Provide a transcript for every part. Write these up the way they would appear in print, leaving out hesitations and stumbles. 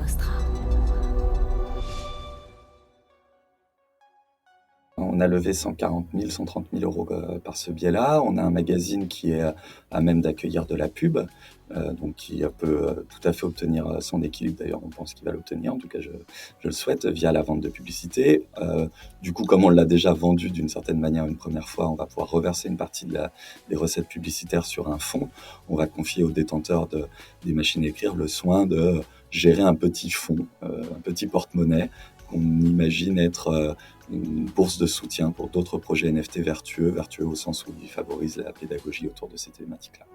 Vostra. On a levé 140 000, 130 000 euros par ce biais-là. On a un magazine qui est à même d'accueillir de la pub, donc qui peut tout à fait obtenir son équilibre. D'ailleurs, on pense qu'il va l'obtenir. En tout cas, je le souhaite via la vente de publicité. Du coup, comme on l'a déjà vendu d'une certaine manière une première fois, on va pouvoir reverser une partie des recettes publicitaires sur un fonds. On va confier aux détenteurs des machines à écrire le soin de gérer un petit fonds, un petit porte-monnaie qu'on imagine être une bourse de soutien pour d'autres projets NFT vertueux au sens où ils favorisent la pédagogie autour de ces thématiques-là.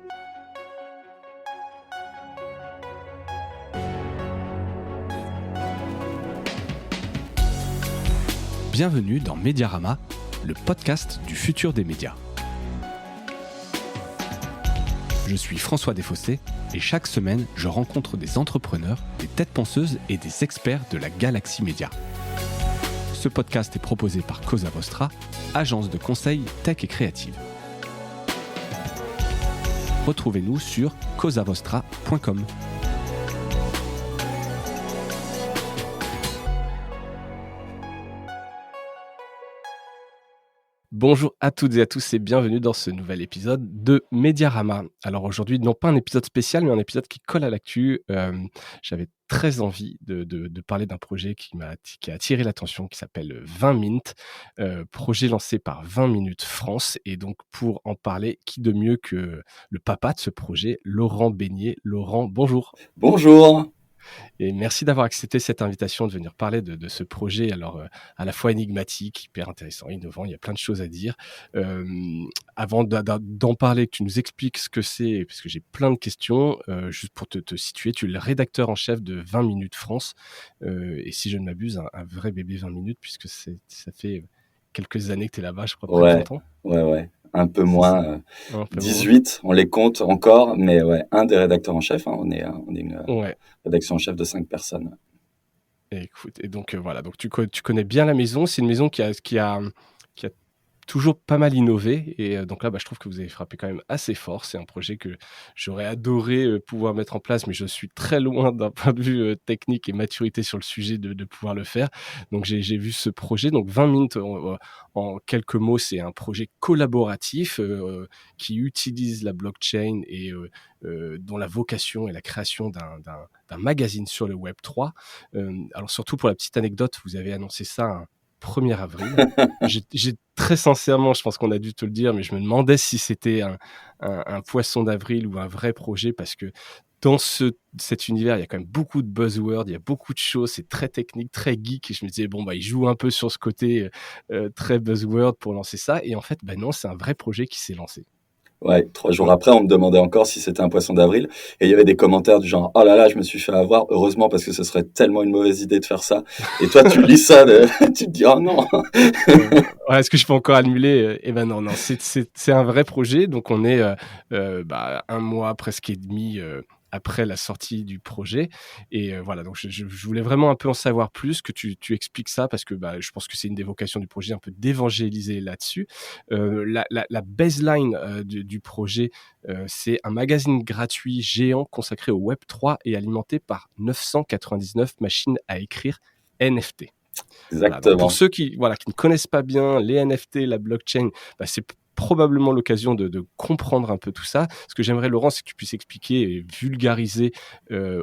Bienvenue dans Mediarama, le podcast du futur des médias. Je suis François Desfossés et chaque semaine, je rencontre des entrepreneurs, des têtes penseuses et des experts de la galaxie média. Ce podcast est proposé par Cosa Vostra, agence de conseil tech et créative. Retrouvez-nous sur cosavostra.com. Bonjour à toutes et à tous et bienvenue dans ce nouvel épisode de Mediarama. Alors aujourd'hui, non pas un épisode spécial, mais un épisode qui colle à l'actu. J'avais très envie de parler d'un projet qui a attiré l'attention, qui s'appelle 20 Minutes, projet lancé par 20 Minutes France. Et donc pour en parler, qui de mieux que le papa de ce projet, Laurent Beignet. Laurent, bonjour. Bonjour. Et merci d'avoir accepté cette invitation de venir parler de ce projet, alors à la fois énigmatique, hyper intéressant, innovant, il y a plein de choses à dire. Avant d'en parler, que tu nous expliques ce que c'est, parce que j'ai plein de questions, juste pour te situer, tu es le rédacteur en chef de 20 Minutes France, et si je ne m'abuse, un vrai bébé 20 minutes, puisque ça fait quelques années que tu es là-bas, je crois, près de 20 ans. Ouais. Un peu C'est moins, ça. Un peu 18, on les compte encore, mais ouais, un des rédacteurs en chef, hein, on est une moins. Ouais. rédaction en chef de 5 personnes. Et écoute, et donc voilà, donc tu connais bien la maison. C'est une maison qui a toujours pas mal innové, et donc là, je trouve que vous avez frappé quand même assez fort. C'est un projet que j'aurais adoré pouvoir mettre en place, mais je suis très loin d'un point de vue technique et maturité sur le sujet de pouvoir le faire. Donc j'ai vu ce projet. Donc 20 minutes, en quelques mots, c'est un projet collaboratif qui utilise la blockchain et dont la vocation est la création d'un magazine sur le Web 3. Alors surtout pour la petite anecdote, vous avez annoncé ça un 1er avril. J'ai très sincèrement, je pense qu'on a dû te le dire, mais je me demandais si c'était un poisson d'avril ou un vrai projet, parce que dans cet univers, il y a quand même beaucoup de buzzwords, il y a beaucoup de choses, c'est très technique, très geek, et je me disais, il joue un peu sur ce côté très buzzword pour lancer ça, et en fait, non, c'est un vrai projet qui s'est lancé. Ouais, 3 jours après, on me demandait encore si c'était un poisson d'avril. Et il y avait des commentaires du genre, oh là là, je me suis fait avoir. Heureusement, parce que ce serait tellement une mauvaise idée de faire ça. Et toi, tu lis ça, tu te dis, oh non. Est-ce que je peux encore annuler? Non, c'est un vrai projet. Donc on est un mois presque et demi après la sortie du projet, et voilà, donc je voulais vraiment un peu en savoir plus, que tu expliques ça, parce que je pense que c'est une des vocations du projet, un peu d'évangéliser là-dessus. La baseline du projet, c'est un magazine gratuit géant consacré au Web 3 et alimenté par 999 machines à écrire NFT. Voilà, donc Exactement. pour ceux qui ne connaissent pas bien les NFT, la blockchain, c'est probablement l'occasion de comprendre un peu tout ça. Ce que j'aimerais, Laurent, c'est que tu puisses expliquer et vulgariser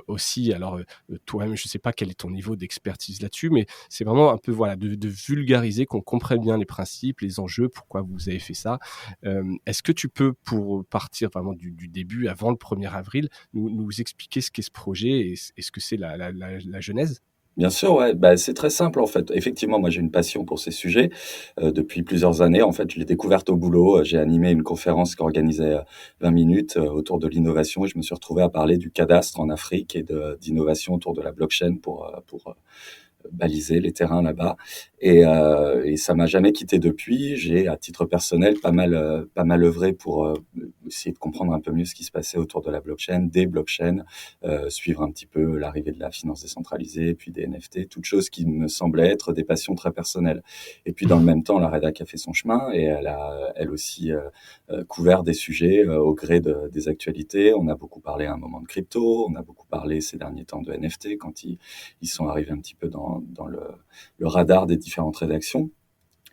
aussi. Alors, toi-même, je ne sais pas quel est ton niveau d'expertise là-dessus, mais c'est vraiment un peu de vulgariser, qu'on comprenne bien les principes, les enjeux, pourquoi vous avez fait ça. Est-ce que tu peux, pour partir vraiment du début, avant le 1er avril, nous expliquer ce qu'est ce projet et ce que c'est la genèse? Bien sûr, ouais. C'est très simple en fait. Effectivement, moi j'ai une passion pour ces sujets depuis plusieurs années. En fait, je l'ai découverte au boulot. J'ai animé une conférence qu'organisait 20 minutes autour de l'innovation, et je me suis retrouvé à parler du cadastre en Afrique et d'innovation autour de la blockchain pour baliser les terrains là-bas. Et ça m'a jamais quitté depuis. J'ai, à titre personnel, pas mal œuvré pour essayer de comprendre un peu mieux ce qui se passait autour de la blockchain, des blockchains, suivre un petit peu l'arrivée de la finance décentralisée, puis des NFT, toutes choses qui me semblaient être des passions très personnelles. Et puis dans le même temps, la rédac a fait son chemin et elle a, elle aussi, couvert des sujets au gré des actualités. On a beaucoup parlé à un moment de crypto, on a beaucoup parlé ces derniers temps de NFT quand ils sont arrivés un petit peu dans le radar des différentes rédactions.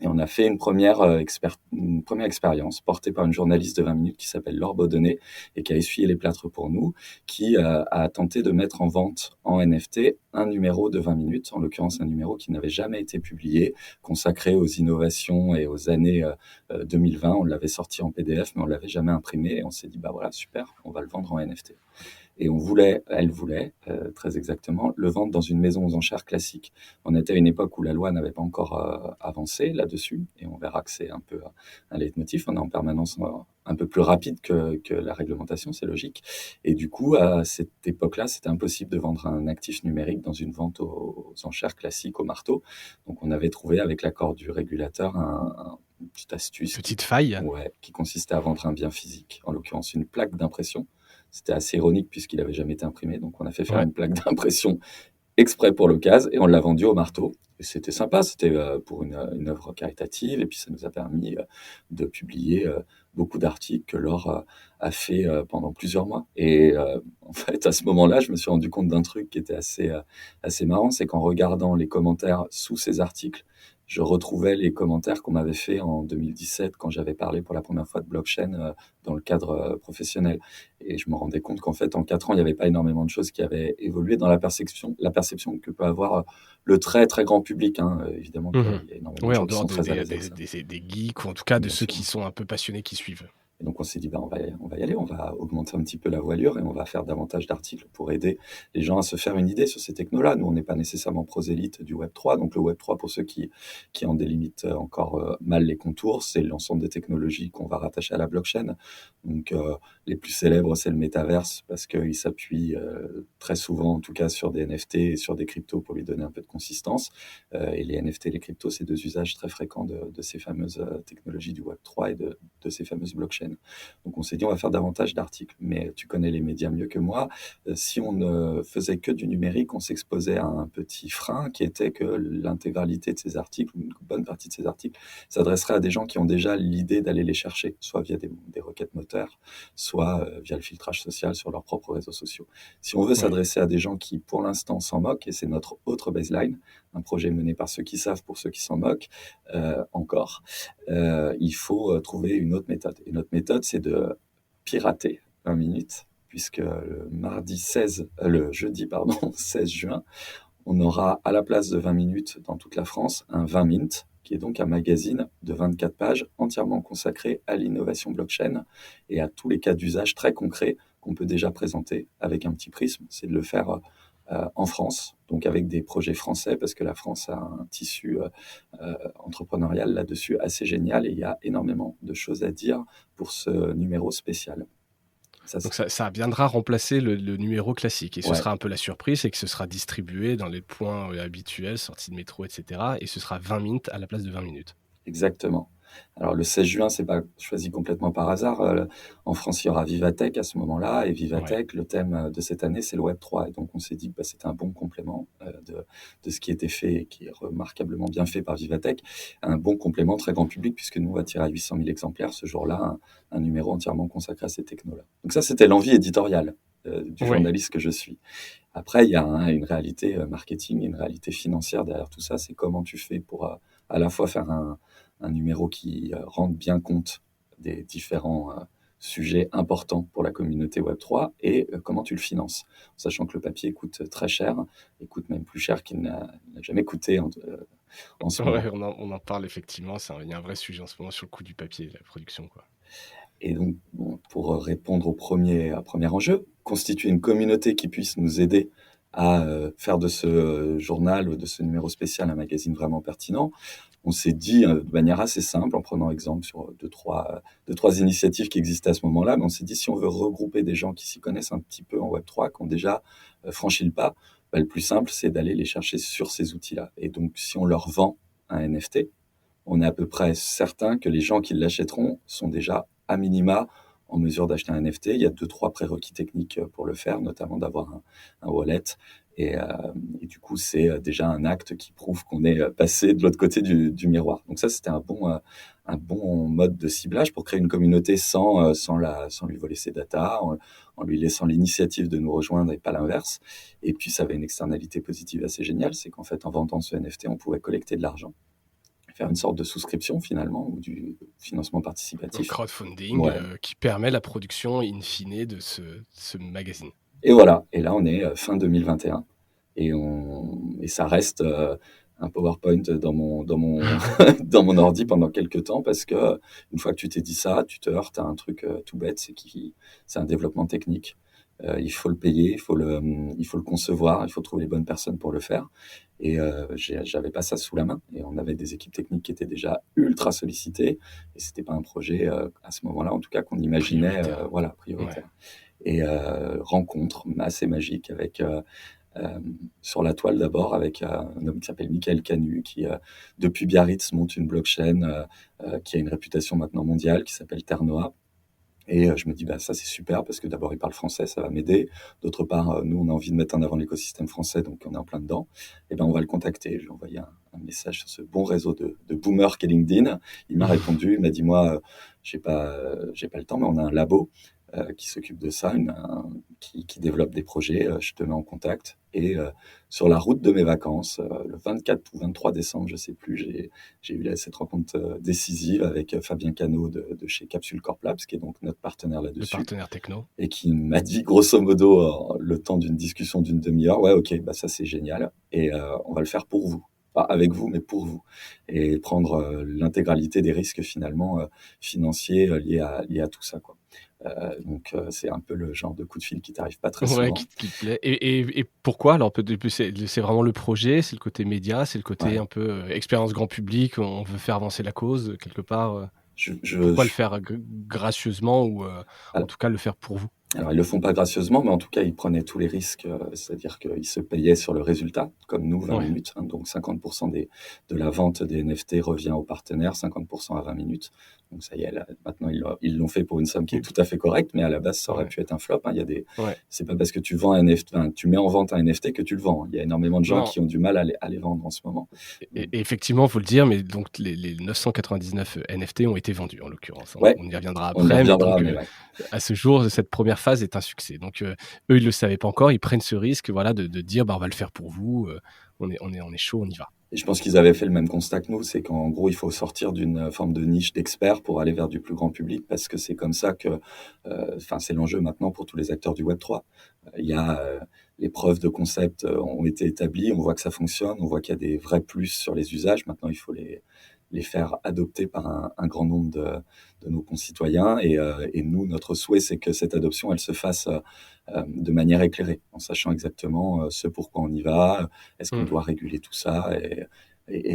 Et on a fait une première expérience portée par une journaliste de 20 minutes qui s'appelle Laure Baudonnet et qui a essuyé les plâtres pour nous, qui a tenté de mettre en vente en NFT un numéro de 20 minutes, en l'occurrence un numéro qui n'avait jamais été publié, consacré aux innovations et aux années 2020. On l'avait sorti en PDF, mais on l'avait jamais imprimé. Et on s'est dit, bah voilà, super, on va le vendre en NFT. Et elle voulait, très exactement, le vendre dans une maison aux enchères classique. On était à une époque où la loi n'avait pas encore avancé là-dessus, et on verra que c'est un peu un leitmotiv. On est en permanence un peu plus rapide que la réglementation, c'est logique. Et du coup, à cette époque-là, c'était impossible de vendre un actif numérique dans une vente aux enchères classiques au marteau. Donc on avait trouvé, avec l'accord du régulateur, une petite Une astuce petite faille. ouais, qui consistait à vendre un bien physique, en l'occurrence une plaque d'impression. C'était assez ironique puisqu'il avait jamais été imprimé. Donc, on a fait faire Ouais. une plaque d'impression exprès pour l'occasion et on l'a vendu au marteau. Et c'était sympa, c'était pour une œuvre caritative et puis ça nous a permis de publier beaucoup d'articles que Laure a fait pendant plusieurs mois. Et en fait, à ce moment-là, je me suis rendu compte d'un truc qui était assez marrant, c'est qu'en regardant les commentaires sous ces articles, je retrouvais les commentaires qu'on m'avait fait en 2017 quand j'avais parlé pour la première fois de blockchain dans le cadre professionnel. Et je me rendais compte qu'en fait, en 4 ans, il n'y avait pas énormément de choses qui avaient évolué dans la perception que peut avoir le très, très grand public. Hein. Évidemment qu'il Mmh. y a énormément de Ouais, en gens qui dehors sont très à l'aise avec ça, des geeks ou en tout cas de bien ceux sûr. qui sont un peu passionnés qui suivent. Et donc on s'est dit, bah, on va y aller, on va augmenter un petit peu la voilure et on va faire davantage d'articles pour aider les gens à se faire une idée sur ces technos-là. Nous, on n'est pas nécessairement prosélytes du Web3. Donc le Web3, pour ceux qui en délimitent encore mal les contours, c'est l'ensemble des technologies qu'on va rattacher à la blockchain. Donc les plus célèbres, c'est le métaverse parce qu'il s'appuie très souvent, en tout cas, sur des NFT et sur des cryptos pour lui donner un peu de consistance. Et les NFT et les cryptos, c'est deux usages très fréquents de ces fameuses technologies du Web3 et de ces fameuses blockchains. Donc on s'est dit on va faire davantage d'articles, mais tu connais les médias mieux que moi. Si on ne faisait que du numérique, on s'exposait à un petit frein qui était que l'intégralité de ces articles, une bonne partie de ces articles, s'adresserait à des gens qui ont déjà l'idée d'aller les chercher, soit via des requêtes moteurs, soit via le filtrage social sur leurs propres réseaux sociaux. Si on veut Ouais. s'adresser à des gens qui, pour l'instant, s'en moquent, et c'est notre autre baseline, un projet mené par ceux qui savent pour ceux qui s'en moquent, encore, il faut trouver une autre méthode. Et notre méthode, c'est de pirater 20 minutes, puisque le jeudi pardon, 16 juin, on aura à la place de 20 minutes dans toute la France un 20 Mint, qui est donc un magazine de 24 pages entièrement consacré à l'innovation blockchain et à tous les cas d'usage très concrets qu'on peut déjà présenter avec un petit prisme. C'est de le faire en France, donc avec des projets français, parce que la France a un tissu entrepreneurial là-dessus assez génial et il y a énormément de choses à dire pour ce numéro spécial. Ça, Donc ça viendra remplacer le numéro classique et ce ouais, sera un peu la surprise, c'est que ce sera distribué dans les points, habituels, sorties de métro et cetera et ce sera 20 minutes à la place de 20 minutes. exactement. Alors le 16 juin, c'est pas choisi complètement par hasard. En France, il y aura Vivatech à ce moment-là, et Ouais. Vivatech, le thème de cette année, c'est le Web 3. Et donc on s'est dit que bah, c'était un bon complément de ce qui était fait et qui est remarquablement bien fait par Vivatech, un bon complément très grand public puisque nous on va tirer à 800 000 exemplaires ce jour-là, un numéro entièrement consacré à ces technos-là. Donc ça, c'était l'envie éditoriale du Ouais. journaliste que je suis. Après, il y a une réalité marketing, une réalité financière derrière tout ça. C'est comment tu fais pour à la fois faire un numéro qui rende bien compte des différents sujets importants pour la communauté Web3 et comment tu le finances, sachant que le papier coûte très cher, et coûte même plus cher qu'il n'a jamais coûté en ce Ouais, moment. on en parle effectivement, il y a un vrai sujet en ce moment sur le coût du papier, la production, quoi. Et donc, bon, pour répondre à premier enjeu, constituer une communauté qui puisse nous aider à faire de ce journal ou de ce numéro spécial un magazine vraiment pertinent, on s'est dit de manière assez simple, en prenant exemple sur deux, trois initiatives qui existaient à ce moment-là, mais on s'est dit si on veut regrouper des gens qui s'y connaissent un petit peu en Web3, qui ont déjà franchi le pas, bah, le plus simple, c'est d'aller les chercher sur ces outils-là. Et donc, si on leur vend un NFT, on est à peu près certain que les gens qui l'achèteront sont déjà à minima en mesure d'acheter un NFT. Il y a 2-3 prérequis techniques pour le faire, notamment d'avoir un wallet. Et, euh, et du coup, c'est déjà un acte qui prouve qu'on est passé de l'autre côté du miroir. Donc ça, c'était un bon mode de ciblage pour créer une communauté sans lui voler ses datas, en lui laissant l'initiative de nous rejoindre et pas l'inverse. Et puis, ça avait une externalité positive assez géniale, c'est qu'en fait, en vendant ce NFT, on pouvait collecter de l'argent, faire une sorte de souscription finalement, ou du financement Un participatif. crowdfunding Ouais. qui permet la production in fine de ce magazine. Et voilà. Et là, on est fin 2021. Et ça reste un PowerPoint dans mon ordi pendant quelques temps parce que une fois que tu t'es dit ça, tu te heurtes à un truc tout bête, c'est un développement technique. Il faut le payer, il faut le concevoir, il faut trouver les bonnes personnes pour le faire. Et j'avais pas ça sous la main. Et on avait des équipes techniques qui étaient déjà ultra sollicitées. Et c'était pas un projet à ce moment-là, en tout cas, qu'on imaginait, Prioritaire. voilà, Ouais. prioritaire. Et rencontre assez magique avec sur la toile d'abord avec un homme qui s'appelle Michael Canu qui depuis Biarritz monte une blockchain qui a une réputation maintenant mondiale qui s'appelle Ternoa. Et je me dis, bah, ça c'est super parce que d'abord il parle français, ça va m'aider. D'autre part, nous on a envie de mettre en avant l'écosystème français, donc on est en plein dedans. Et ben on va le contacter. Je lui ai envoyé un message sur ce bon réseau de boomers qu'est LinkedIn. Il m'a répondu, il m'a dit, moi, j'ai pas le temps, mais on a un labo qui s'occupe de ça, qui développe des projets. Je te mets en contact. Et sur la route de mes vacances, le 24 ou 23 décembre, je sais plus, j'ai eu cette rencontre décisive avec Fabien Cano de chez Capsule Corp Labs, qui est donc notre partenaire Le là-dessus, partenaire techno. et qui m'a dit grosso modo, le temps d'une discussion d'une demi-heure, ouais, ok, bah ça c'est génial, et on va le faire pour vous. Pas avec vous, mais pour vous. Et prendre l'intégralité des risques finalement financiers liés à tout ça, quoi. Donc c'est un peu le genre de coup de fil qui t'arrive pas très Ouais, souvent. qui te plaît. Et pourquoi alors peut-être c'est vraiment le projet, c'est le côté média, c'est le côté Ouais. un peu expérience grand public, on veut faire avancer la cause quelque part. Je Pourquoi le faire gracieusement ou en tout cas le faire pour vous? Alors, ils le font pas gracieusement, mais en tout cas, ils prenaient tous les risques. C'est-à-dire qu'ils se payaient sur le résultat, comme nous, 20 Ouais. minutes. Hein, donc, 50% de la vente des NFT revient aux partenaires, 50% à 20 minutes. Donc, ça y est, là, maintenant, ils l'ont fait pour une somme qui est tout à fait correcte, mais à la base, ça aurait Ouais. pu être un flop. Hein. Ouais. C'est pas parce que tu vends un NFT, enfin, tu mets en vente un NFT que tu le vends. Il y a énormément de gens Non. qui ont du mal à les vendre en ce moment. Et effectivement, faut le dire, mais donc les 999 NFT ont été vendus en l'occurrence, hein. Ouais, On y reviendra on y après, mais reviendra, donc mais ouais. à ce jour, cette première phase est un succès. Donc eux, ils le savaient pas encore, ils prennent ce risque, voilà, de dire, bah, on va le faire pour vous, on est chaud, on y va. Et je pense qu'ils avaient fait le même constat que nous, c'est qu'en gros, il faut sortir d'une forme de niche d'experts pour aller vers du plus grand public, parce que c'est comme ça que, enfin, c'est l'enjeu maintenant pour tous les acteurs du Web3. Il y a les preuves de concept ont été établies, on voit que ça fonctionne, on voit qu'il y a des vrais plus sur les usages. Maintenant, il faut les faire adopter par un grand nombre de nos concitoyens. Et nous, notre souhait, c'est que cette adoption, elle se fasse de manière éclairée, en sachant exactement ce pourquoi on y va, est-ce qu'on Mmh. doit réguler tout ça, et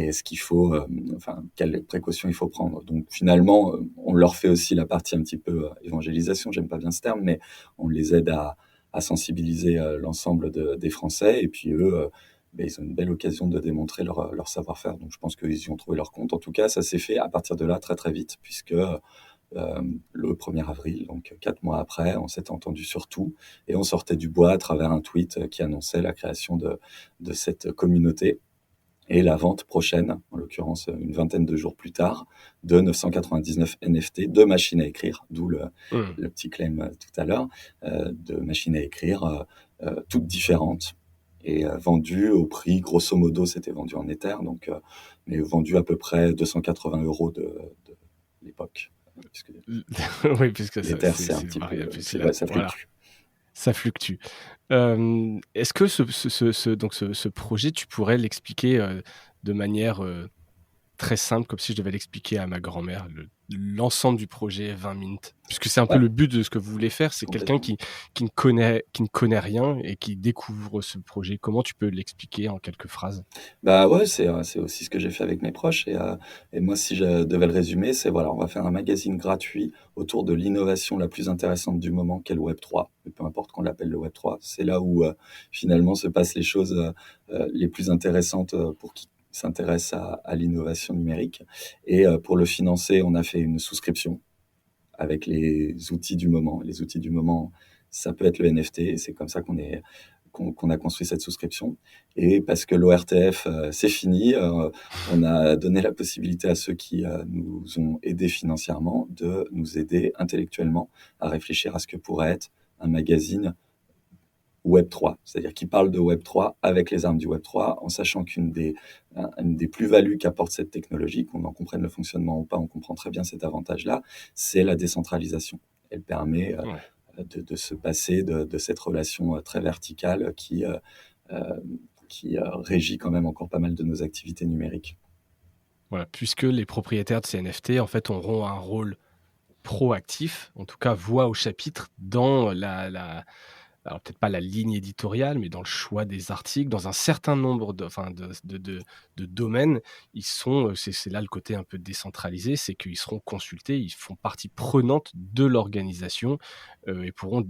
est-ce qu'il faut, enfin, quelles précautions il faut prendre. Donc finalement, on leur fait aussi la partie un petit peu évangélisation, j'aime pas bien ce terme, mais on les aide à sensibiliser l'ensemble des Français, et puis eux, ben, ils ont une belle occasion de démontrer leur savoir-faire. Donc je pense qu'ils y ont trouvé leur compte. En tout cas, ça s'est fait à partir de là très très vite, puisque le 1er avril, donc 4 mois après, on s'est entendu sur tout, et on sortait du bois à travers un tweet qui annonçait la création de cette communauté et la vente prochaine, en l'occurrence une vingtaine de jours plus tard, de 999 NFT de machines à écrire, d'où Mmh. le petit claim tout à l'heure, de machines à écrire toutes différentes, et vendues au prix, grosso modo, c'était vendu en Ether, donc, mais vendu à peu près 280 € de l'époque. Puisque Oui, puisque ça l'Ether, c'est un c'est petit peu, variable, puisque ouais, ça voilà, fluctue. ça fluctue. Est-ce que ce projet, tu pourrais l'expliquer, de manière, très simple, comme si je devais l'expliquer à ma grand-mère, l'ensemble du projet 20 Mint? Puisque c'est un peu Ouais, le but de ce que vous voulez faire, c'est quelqu'un complètement. qui ne connaît rien et qui découvre ce projet. Comment tu peux l'expliquer en quelques phrases? Bah ouais, c'est aussi ce que j'ai fait avec mes proches, et moi, si je devais le résumer, c'est voilà, on va faire un magazine gratuit autour de l'innovation la plus intéressante du moment, qu'est le Web3. Mais peu importe qu'on l'appelle le Web3, c'est là où finalement se passent les choses les plus intéressantes pour s'intéresse à l'innovation numérique. Et pour le financer, on a fait une souscription avec les outils du moment. Les outils du moment, ça peut être le NFT, et c'est comme ça qu'on a construit cette souscription. Et parce que l'ORTF, c'est fini, on a donné la possibilité à ceux qui nous ont aidés financièrement de nous aider intellectuellement à réfléchir à ce que pourrait être un magazine Web3, c'est-à-dire qui parle de Web3 avec les armes du Web3, en sachant une des plus-values qu'apporte cette technologie, qu'on en comprenne le fonctionnement ou pas, on comprend très bien cet avantage-là, c'est la décentralisation. Elle permet Ouais. de se passer de cette relation très verticale euh, qui régit quand même encore pas mal de nos activités numériques. Voilà, puisque les propriétaires de ces NFT, en fait, auront un rôle proactif, en tout cas voix au chapitre dans alors peut-être pas la ligne éditoriale, mais dans le choix des articles, dans un certain nombre de domaines, ils sont, c'est là le côté un peu décentralisé, c'est qu'ils seront consultés, ils font partie prenante de l'organisation, et pourront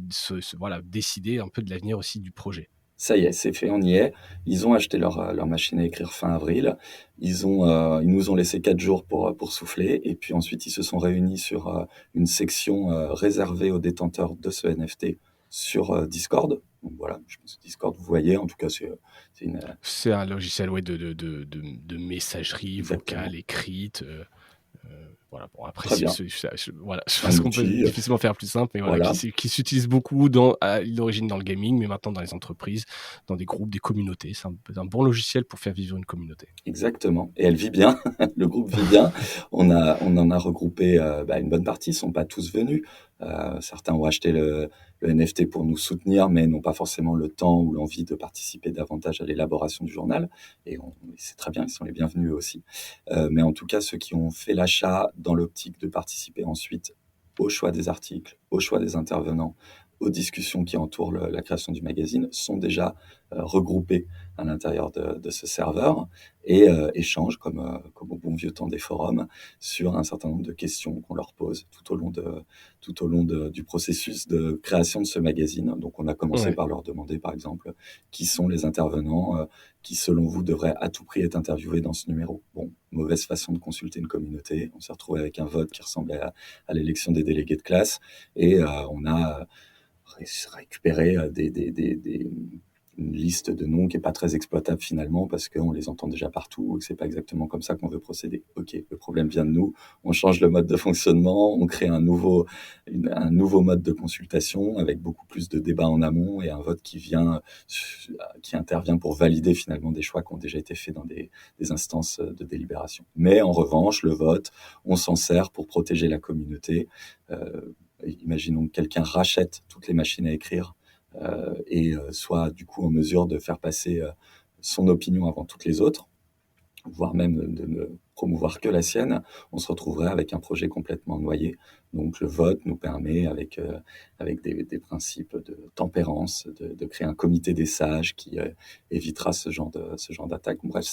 voilà, décider un peu de l'avenir aussi du projet. Ça y est, c'est fait, on y est. Ils ont acheté leur machine à écrire fin avril. Ils nous ont laissé 4 jours pour souffler. Et puis ensuite, ils se sont réunis sur une section réservée aux détenteurs de ce NFT sur Discord. Donc voilà, je pense que Discord, vous voyez, en tout cas, c'est une... C'est un logiciel, ouais, de messagerie exactement. vocale, écrite, voilà, bon après Très bien. voilà, je Un pense qu'on peut outil, difficilement faire plus simple, mais voilà, voilà. qui s'utilise beaucoup à l'origine dans le gaming, mais maintenant dans les entreprises, dans des groupes, des communautés. C'est un bon logiciel pour faire vivre une communauté. Exactement. Et elle vit bien. Le groupe vit bien. On en a regroupé une bonne partie. Ils sont pas tous venus. Certains ont acheté le NFT pour nous soutenir, mais n'ont pas forcément le temps ou l'envie de participer davantage à l'élaboration du journal. Et c'est très bien. Ils sont les bienvenus aussi. Mais en tout cas, ceux qui ont fait l'achat dans l'optique de participer ensuite au choix des articles, au choix des intervenants, aux discussions qui entourent la création du magazine, sont déjà regroupés à l'intérieur de ce serveur et échangent comme au bon vieux temps des forums sur un certain nombre de questions qu'on leur pose tout au long du processus de création de ce magazine. Donc on a commencé Ouais. par leur demander par exemple qui sont les intervenants qui selon vous devraient à tout prix être interviewés dans ce numéro. Bon, mauvaise façon de consulter une communauté. On s'est retrouvé avec un vote qui ressemblait à l'élection des délégués de classe et on a récupéré une liste de noms qui est pas très exploitable finalement parce qu'on les entend déjà partout et que c'est pas exactement comme ça qu'on veut procéder. Ok, le problème vient de nous, on change le mode de fonctionnement, on crée un nouveau mode de consultation avec beaucoup plus de débats en amont et un vote qui intervient pour valider finalement des choix qui ont déjà été faits dans des instances de délibération. Mais en revanche, le vote, on s'en sert pour protéger la communauté. Imaginons que quelqu'un rachète toutes les machines à écrire et soit du coup en mesure de faire passer son opinion avant toutes les autres, voire même de ne promouvoir que la sienne, on se retrouverait avec un projet complètement noyé. Donc le vote nous permet, avec des principes de tempérance, de créer un comité des sages qui évitera ce genre d'attaque. Bref,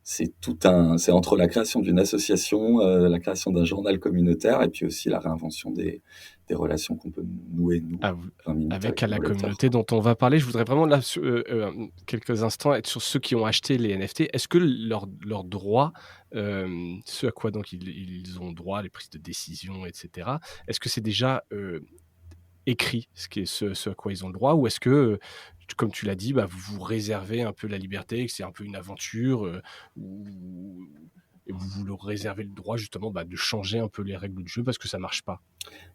c'est entre la création d'une association, la création d'un journal communautaire et puis aussi la réinvention des relations qu'on peut nouer, nous, Ah, 20 minutes avec avec à la nos lecteurs. communauté dont on va parler, je voudrais vraiment là, quelques instants être sur ceux qui ont acheté les NFT. Est-ce que leurs droits, ce à quoi donc ils ont droit, les prises de décision, et cetera, est-ce que c'est déjà, écrit ce à quoi ils ont le droit? Ou est-ce que, comme tu l'as dit, bah, vous vous réservez un peu la liberté, que c'est un peu une aventure, ou et vous leur réservez le droit justement, bah, de changer un peu les règles du jeu parce que ça marche pas?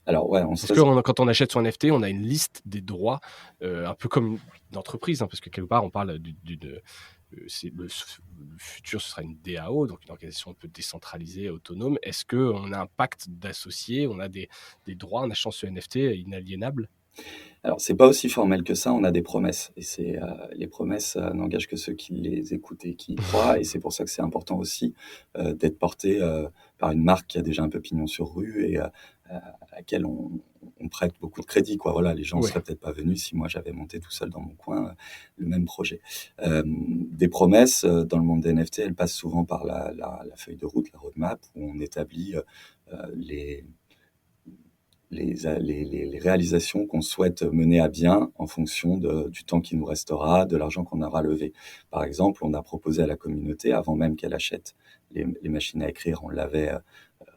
Alors ouais, on se Parce que quand on achète son NFT, on a une liste des droits, un peu comme une entreprise, hein, parce que quelque part on parle c'est le futur, ce sera une DAO, donc une organisation un peu décentralisée, autonome. Est-ce qu'on a un pacte d'associés, on a des droits en achetant ce NFT inaliénables? Alors, c'est pas aussi formel que ça, on a des promesses. Et les promesses n'engagent que ceux qui les écoutent et qui y croient. Et c'est pour ça que c'est important aussi d'être porté par une marque qui a déjà un peu pignon sur rue et à laquelle on prête beaucoup de crédit, quoi. Voilà, les gens ne Ouais. seraient peut-être pas venus si moi j'avais monté tout seul dans mon coin le même projet. Des promesses dans le monde des NFT, elles passent souvent par la feuille de route, la roadmap, où on établit les les réalisations qu'on souhaite mener à bien en fonction du temps qui nous restera, de l'argent qu'on aura levé. Par exemple, on a proposé à la communauté, avant même qu'elle achète les machines à écrire, on l'avait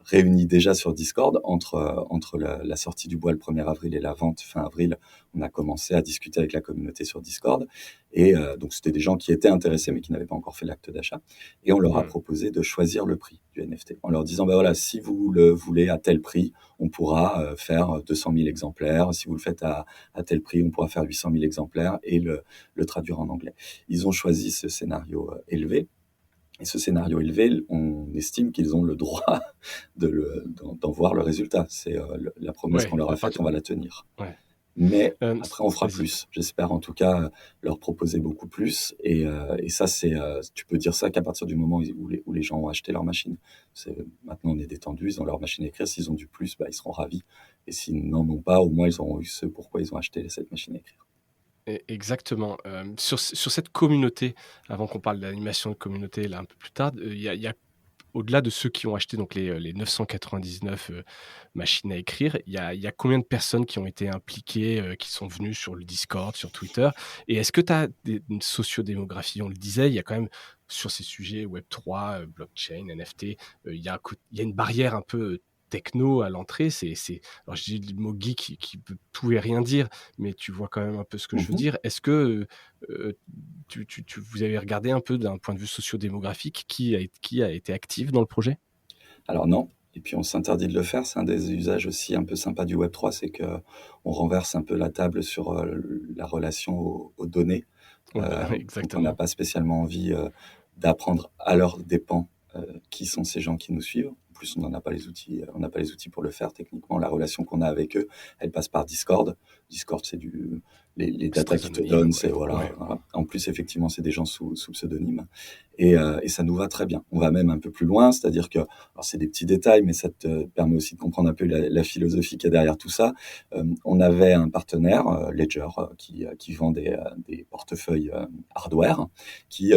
réunis déjà sur Discord entre la sortie du bois le 1er avril et la vente fin avril. On a commencé à discuter avec la communauté sur Discord et donc c'était des gens qui étaient intéressés mais qui n'avaient pas encore fait l'acte d'achat et on leur a proposé de choisir le prix du NFT en leur disant voilà, si vous le voulez à tel prix, on pourra faire 200 000 exemplaires. Si vous le faites à tel prix, on pourra faire 800 000 exemplaires et le traduire en anglais. Ils ont choisi ce scénario élevé. Et ce scénario élevé, on estime qu'ils ont le droit d'en voir le résultat. C'est la promesse qu'on leur a faite, on va la tenir. Ouais. Mais après, on fera vas-y. plus. J'espère en tout cas leur proposer beaucoup plus. Et ça, tu peux dire ça qu'à partir du moment où les gens ont acheté leur machine. Maintenant, on est détendu, ils ont leur machine à écrire. S'ils ont du plus, ils seront ravis. Et s'ils n'en ont pas, au moins, ils auront eu ce pourquoi ils ont acheté cette machine à écrire. Exactement. Sur cette communauté, avant qu'on parle de l'animation de communauté là un peu plus tard, il y a au-delà de ceux qui ont acheté donc les 999 machines à écrire, il y a combien de personnes qui ont été impliquées, qui sont venues sur le Discord, sur Twitter? Et est-ce que tu as une sociodémographie? On le disait, il y a quand même sur ces sujets Web3, blockchain, NFT, il y a une barrière un peu techno à l'entrée. Alors je dis le mot geek qui peut tout et rien dire, mais tu vois quand même un peu ce que je veux dire. Est-ce que vous avez regardé un peu d'un point de vue sociodémographique qui a été actif dans le projet? Alors non, et puis on s'interdit de le faire. C'est un des usages aussi un peu sympas du Web3, c'est qu'on renverse un peu la table sur la relation aux données. Donc on n'a pas spécialement envie d'apprendre à leurs dépens qui sont ces gens qui nous suivent. En plus, on n'a pas les outils, pour le faire techniquement. La relation qu'on a avec eux, elle passe par Discord. Discord, c'est les data qu'ils te donnent, c'est voilà. En plus, effectivement, c'est des gens sous pseudonyme. Et ça nous va très bien. On va même un peu plus loin, c'est-à-dire que, alors c'est des petits détails, mais ça te permet aussi de comprendre un peu la philosophie qu'il y a derrière tout ça. On avait un partenaire, Ledger, qui vend des portefeuilles hardware, qui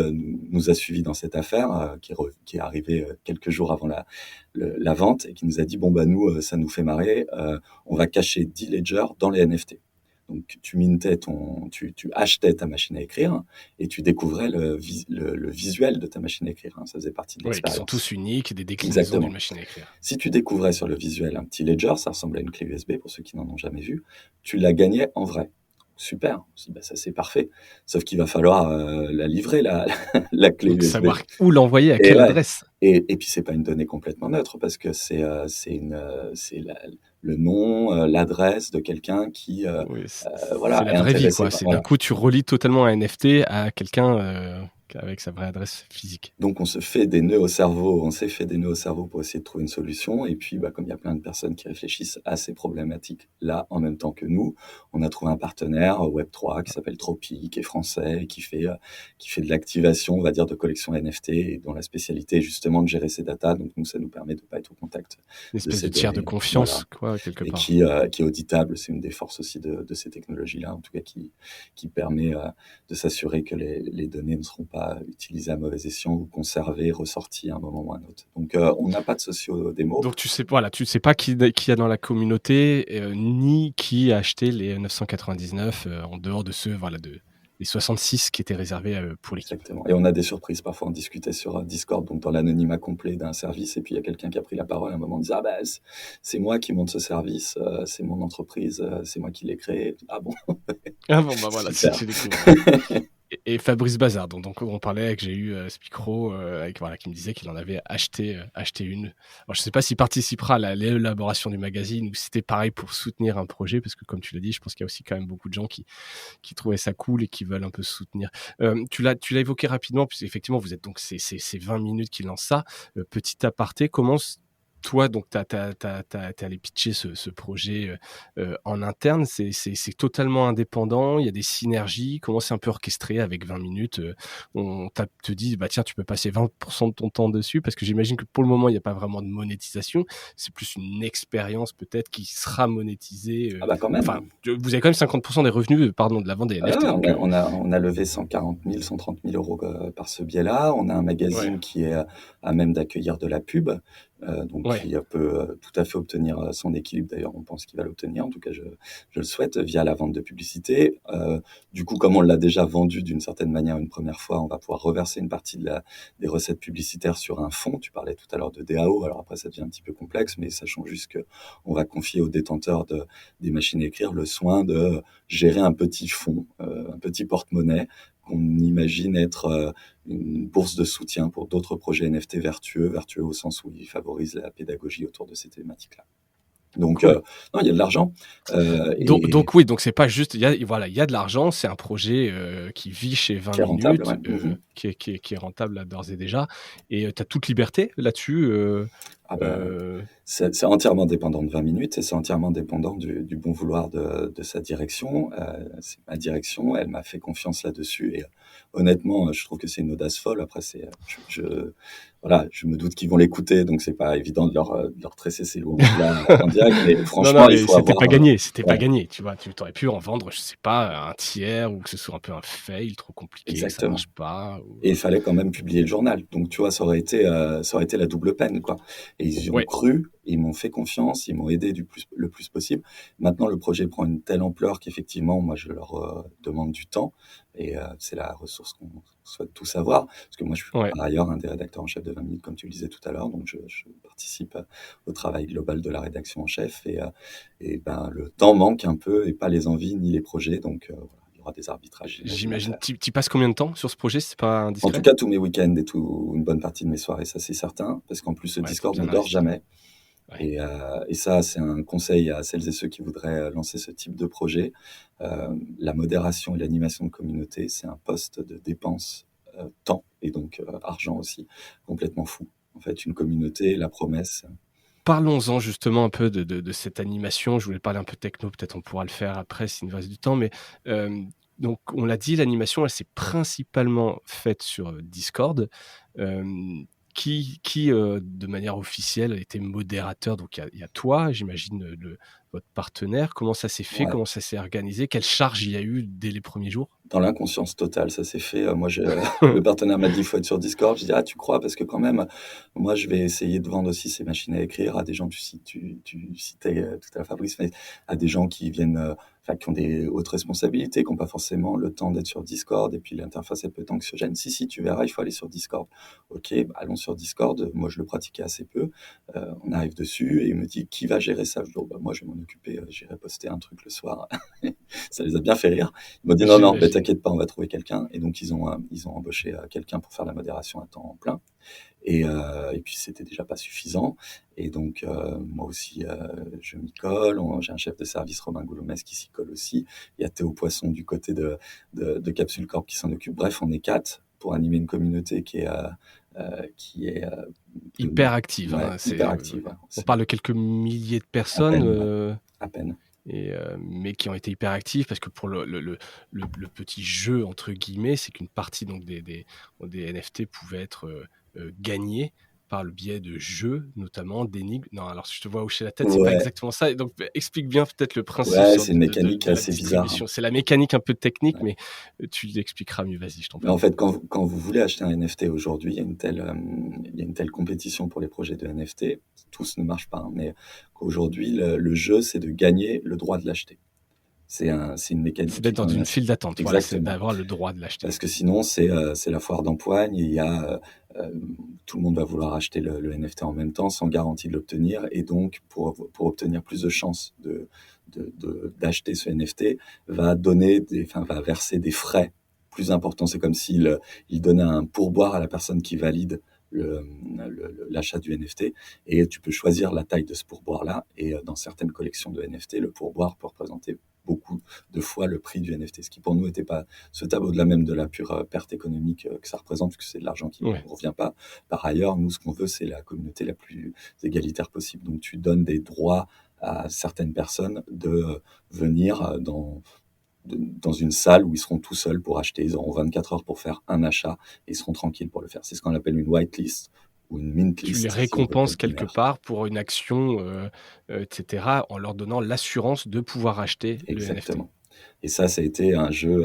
nous a suivis dans cette affaire, qui est arrivé quelques jours avant la vente et qui nous a dit nous, ça nous fait marrer, on va cacher 10 ledgers dans les NFT. Donc tu achetais ta machine à écrire et tu découvrais le visuel de ta machine à écrire. Ça faisait partie de l'expérience. Qui sont tous uniques, des déclinaisons d'une machine à écrire. Si tu découvrais sur le visuel un petit ledger, ça ressemble à une clé USB pour ceux qui n'en ont jamais vu, tu la gagnais en vrai. Super, on se dit, ça c'est parfait. Sauf qu'il va falloir la livrer, la clé Donc, USB. savoir où l'envoyer, à quelle adresse. Et puis c'est pas une donnée complètement neutre parce que c'est le nom, l'adresse de quelqu'un qui c'est voilà, la vraie vie, quoi. C'est d'un coup tu relis totalement un NFT à quelqu'un avec sa vraie adresse physique. Donc on s'est fait des nœuds au cerveau pour essayer de trouver une solution. Et puis comme il y a plein de personnes qui réfléchissent à ces problématiques-là en même temps que nous, on a trouvé un partenaire Web3 qui s'appelle Tropi, qui est français, et qui fait de l'activation, on va dire, de collections NFT, et dont la spécialité est justement de gérer ces datas. Donc nous, ça nous permet de ne pas être au contact une espèce de tiers de confiance, voilà. quoi, quelque part. Et qui est auditable. C'est une des forces aussi de ces technologies-là, en tout cas qui permet de s'assurer que les données ne seront pas utilisées à mauvais escient ou conservées, ressorties à un moment ou à un autre. Donc on n'a pas de socio-démo. Donc tu sais pas qui y a dans la communauté, ni qui a acheté les 999 en dehors de ceux les 66 qui étaient réservés pour l'équipe. Exactement. Et on a des surprises. Parfois, on discutait sur Discord, donc dans l'anonymat complet d'un service, et puis il y a quelqu'un qui a pris la parole à un moment en disant c'est moi qui monte ce service, c'est mon entreprise, c'est moi qui l'ai créé. Ah bon. Ah bon, voilà, c'est découvert. Et Fabrice Bazard, dont on parlait, que j'ai eu Spicro, qui me disait qu'il en avait acheté une. Alors, je ne sais pas s'il participera à l'élaboration du magazine ou si c'était pareil pour soutenir un projet, parce que comme tu l'as dit, je pense qu'il y a aussi quand même beaucoup de gens qui trouvaient ça cool et qui veulent un peu soutenir. Tu l'as évoqué rapidement, puisque effectivement, vous êtes donc ces 20 minutes qui lancent ça. Petit aparté, comment toi, donc, t'es allé pitcher ce projet en interne, c'est totalement indépendant, il y a des synergies, comment c'est un peu orchestré avec 20 minutes on te dit, tiens, tu peux passer 20% de ton temps dessus, parce que j'imagine que pour le moment, il n'y a pas vraiment de monétisation, c'est plus une expérience peut-être qui sera monétisée. Quand même. Enfin, vous avez quand même 50% des revenus de la vente des NFT. On a levé 140 000, 130 000 euros par ce biais-là. On a un magazine qui est à même d'accueillir de la pub. donc Ouais. qui peut tout à fait obtenir son équilibre. D'ailleurs, on pense qu'il va l'obtenir. En tout cas, je le souhaite via la vente de publicité. Du coup, comme on l'a déjà vendu d'une certaine manière une première fois, on va pouvoir reverser une partie des recettes publicitaires sur un fonds. Tu parlais tout à l'heure de DAO. Alors après, ça devient un petit peu complexe, mais sachant juste que on va confier aux détenteurs des machines à écrire le soin de gérer un petit fonds, un petit porte-monnaie qu'on imagine être une bourse de soutien pour d'autres projets NFT vertueux au sens où ils favorisent la pédagogie autour de ces thématiques-là. Donc, Cool. non, il y a de l'argent. Et Donc oui, donc c'est pas juste, voilà, il y a de l'argent, c'est un projet qui vit chez 20 qui est rentable, minutes, ouais. Mhm. qui est rentable là, d'ores et déjà. Et tu as toute liberté là-dessus. Ah ben, Euh, c'est entièrement dépendant de 20 minutes et c'est entièrement dépendant du bon vouloir de sa direction. C'est ma direction, elle m'a fait confiance là-dessus et honnêtement, je trouve que c'est une audace folle. Après, voilà, je me doute qu'ils vont l'écouter, donc c'est pas évident de leur tresser ces louanges-là en direct, mais Non, non, franchement, il mais faut avoir, c'était pas ouais, gagné, tu vois. Tu aurais pu en vendre, je sais pas, un tiers ou que ce soit un peu un fail trop compliqué, que ça exactement. marche pas. Ou... Et il fallait quand même publier le journal. Donc, tu vois, ça aurait été la double peine, quoi. Et ils y ont Ouais, cru, ils m'ont fait confiance, ils m'ont aidé le plus possible. Maintenant, le projet prend une telle ampleur qu'effectivement, moi, je leur demande du temps. Et c'est la ressource qu'on souhaite tous avoir. Parce que moi, je suis ouais. par ailleurs un des rédacteurs en chef de 20 minutes, comme tu le disais tout à l'heure. Donc, je participe au travail global de la rédaction en chef. Et ben, le temps manque un peu, et pas les envies ni les projets. Donc, voilà, il y aura des arbitrages, j'imagine, à J'imagine. faire. Tu passes combien de temps sur ce projet, si c'est pas En tout indiscret? cas, tous mes week-ends et une bonne partie de mes soirées, ça c'est certain, parce qu'en plus, le Ouais, t'es Discord bien ne dort investi. jamais. Ouais. Et ça, c'est un conseil à celles et ceux qui voudraient lancer ce type de projet. La modération et l'animation de communauté, c'est un poste de dépense temps et donc argent aussi, complètement fou. En fait, une communauté, la promesse. Parlons-en justement un peu de cette animation. Je voulais parler un peu techno, peut-être on pourra le faire après s'il nous reste du temps, mais donc on l'a dit, l'animation, elle s'est principalement faite sur, Discord. Hem, de manière officielle, a été modérateur? Donc il y a toi, j'imagine, votre partenaire. Comment ça s'est fait? Ouais. Comment ça s'est organisé? Quelle charge il y a eu dès les premiers jours? Dans l'inconscience totale, ça s'est fait. Moi, le partenaire m'a dit: «Il faut être sur Discord». Je dis: «Ah, tu crois?» Parce que quand même, moi, je vais essayer de vendre aussi ces machines à écrire à des gens, tu citais tout à l'heure Fabrice, mais à des gens qui viennent, enfin, qui ont des hautes responsabilités, qui n'ont pas forcément le temps d'être sur Discord et puis l'interface, elle peut être anxiogène. Si, si, tu verras, il faut aller sur Discord. OK, bah, allons sur Discord. Moi, je le pratiquais assez peu. On arrive dessus et il me dit: «Qui va gérer ça?» Je dis: «Oh, bah, moi, je vais m'en occuper, j'irai poster un truc le soir». Ça les a bien fait rire. Ils m'ont dit: «Non, non, mais J'imagine. t'inquiète pas, on va trouver quelqu'un». Et donc ils ont embauché quelqu'un pour faire la modération à temps plein. Et puis c'était déjà pas suffisant. Et donc moi aussi, je m'y colle. J'ai un chef de service, Romain Goulomès, qui s'y colle aussi. Il y a Théo Poisson du côté de Capsule Corp qui s'en occupe. Bref, on est 4 pour animer une communauté qui est Hyper active, ouais, hein, hyper active. Ouais. on parle de quelques milliers de À personnes, peine, ouais, à peine. mais qui ont été hyper actifs parce que pour le «petit jeu» entre guillemets, c'est qu'une partie donc des NFT pouvaient être, gagnés par le biais de jeux, notamment d'énigmes. Non, alors je te vois hocher la tête, c'est pas Ouais, exactement ça et donc explique bien peut-être le principe ouais, sur c'est une mécanique de la assez bizarre, hein. distribution. C'est la mécanique un peu technique, Ouais. mais tu l'expliqueras mieux. Vas-y, je t'en Mais en prie. fait, quand vous voulez acheter un NFT aujourd'hui, il y a une telle compétition pour les projets de NFT, tous ne marchent pas, hein, mais qu'aujourd'hui, le jeu, c'est de gagner le droit de l'acheter. C'est une C'est mécanique qui d'être est dans quand même une assez... file d'attente, voilà, c'est Exactement. d'avoir le droit de l'acheter. Parce que sinon, c'est la foire d'empoigne et il y a, tout le monde va vouloir acheter le NFT en même temps sans garantie de l'obtenir. Et donc, pour obtenir plus de chances d'acheter ce NFT, va verser des frais plus importants. C'est comme il donnait un pourboire à la personne qui valide l'achat du NFT. Et tu peux choisir la taille de ce pourboire-là. Et dans certaines collections de NFT, le pourboire peut représenter beaucoup de fois le prix du NFT, ce qui pour nous n'était pas souhaitable au-delà même de la pure perte économique que ça représente, puisque c'est de l'argent qui ne Ouais. nous revient pas. Par ailleurs, nous, ce qu'on veut, c'est la communauté la plus égalitaire possible. Donc, tu donnes des droits à certaines personnes de venir dans une salle où ils seront tout seuls pour acheter. Ils auront 24 heures pour faire un achat et ils seront tranquilles pour le faire. C'est ce qu'on appelle une whitelist ou une mint Tu les list, si on veut pas récompenses être quelque binaire. part pour une action, et cetera, en leur donnant l'assurance de pouvoir acheter le NFT. Exactement. Et ça a été un jeu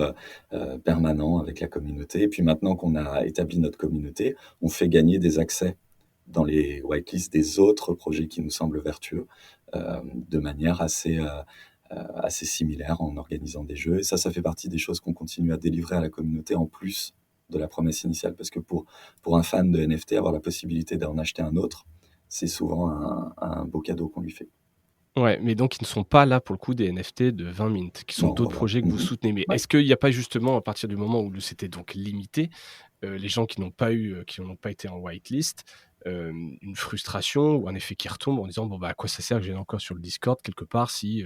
permanent avec la communauté. Et puis maintenant qu'on a établi notre communauté, on fait gagner des accès dans les whitelists des autres projets qui nous semblent vertueux, de manière assez similaire en organisant des jeux. Et ça fait partie des choses qu'on continue à délivrer à la communauté en plus de la promesse initiale. Parce que pour un fan de NFT, avoir la possibilité d'en acheter un autre, c'est souvent un beau cadeau qu'on lui fait. Ouais, mais donc ils ne sont pas là pour le coup des NFT de 20 mint, qui sont Non, d'autres voilà. projets que vous soutenez. Mais Ouais. est-ce qu'il n'y a pas justement, à partir du moment où c'était donc limité, les gens qui n'ont pas eu, qui n'ont pas été en whitelist, une frustration ou un effet qui retombe en disant: «Bon, bah, à quoi ça sert que j'ai encore sur le Discord quelque part si,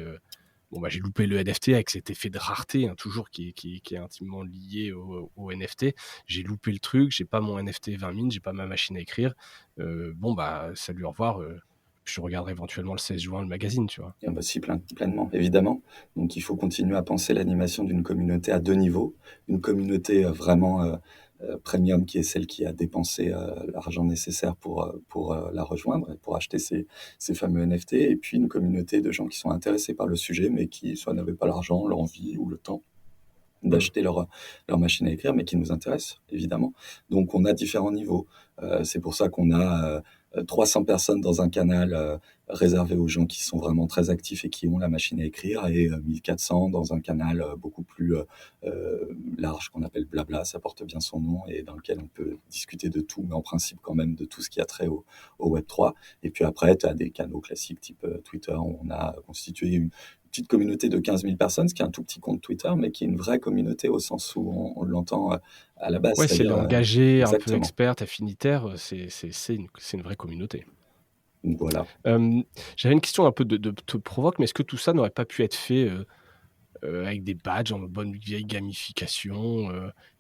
bon, bah, j'ai loupé le NFT avec cet effet de rareté, hein, toujours qui est intimement lié au NFT. J'ai loupé le truc, j'ai pas mon NFT 20 mint, j'ai pas ma machine à écrire. Bon, bah, salut, au revoir, je regarderai éventuellement le 16 juin le magazine», tu vois? Ah bah si, pleinement, évidemment. Donc il faut continuer à penser l'animation d'une communauté à deux niveaux. Une communauté vraiment premium, qui est celle qui a dépensé l'argent nécessaire pour la rejoindre et pour acheter ces fameux NFT. Et puis une communauté de gens qui sont intéressés par le sujet, mais qui soit n'avaient pas l'argent, l'envie ou le temps Mmh. d'acheter leur machine à écrire, mais qui nous intéressent, évidemment. Donc on a différents niveaux. C'est pour ça qu'on a 300 personnes dans un canal réservé aux gens qui sont vraiment très actifs et qui ont la machine à écrire, et 1400 dans un canal beaucoup plus large qu'on appelle Blabla, ça porte bien son nom, et dans lequel on peut discuter de tout, mais en principe quand même de tout ce qui a trait au Web3. Et puis après, tu as des canaux classiques type Twitter, où on a constitué une petite communauté de 15 000 personnes, ce qui est un tout petit compte Twitter, mais qui est une vraie communauté au sens où on l'entend à la base. Ouais, si elle est C'est-à-dire, engagée, un peu exactement. experte, affinitaire, c'est une vraie communauté. Donc voilà. Hem, J'avais une question un peu de te provoque, mais est-ce que tout ça n'aurait pas pu être fait, avec des badges en bonne vieille gamification,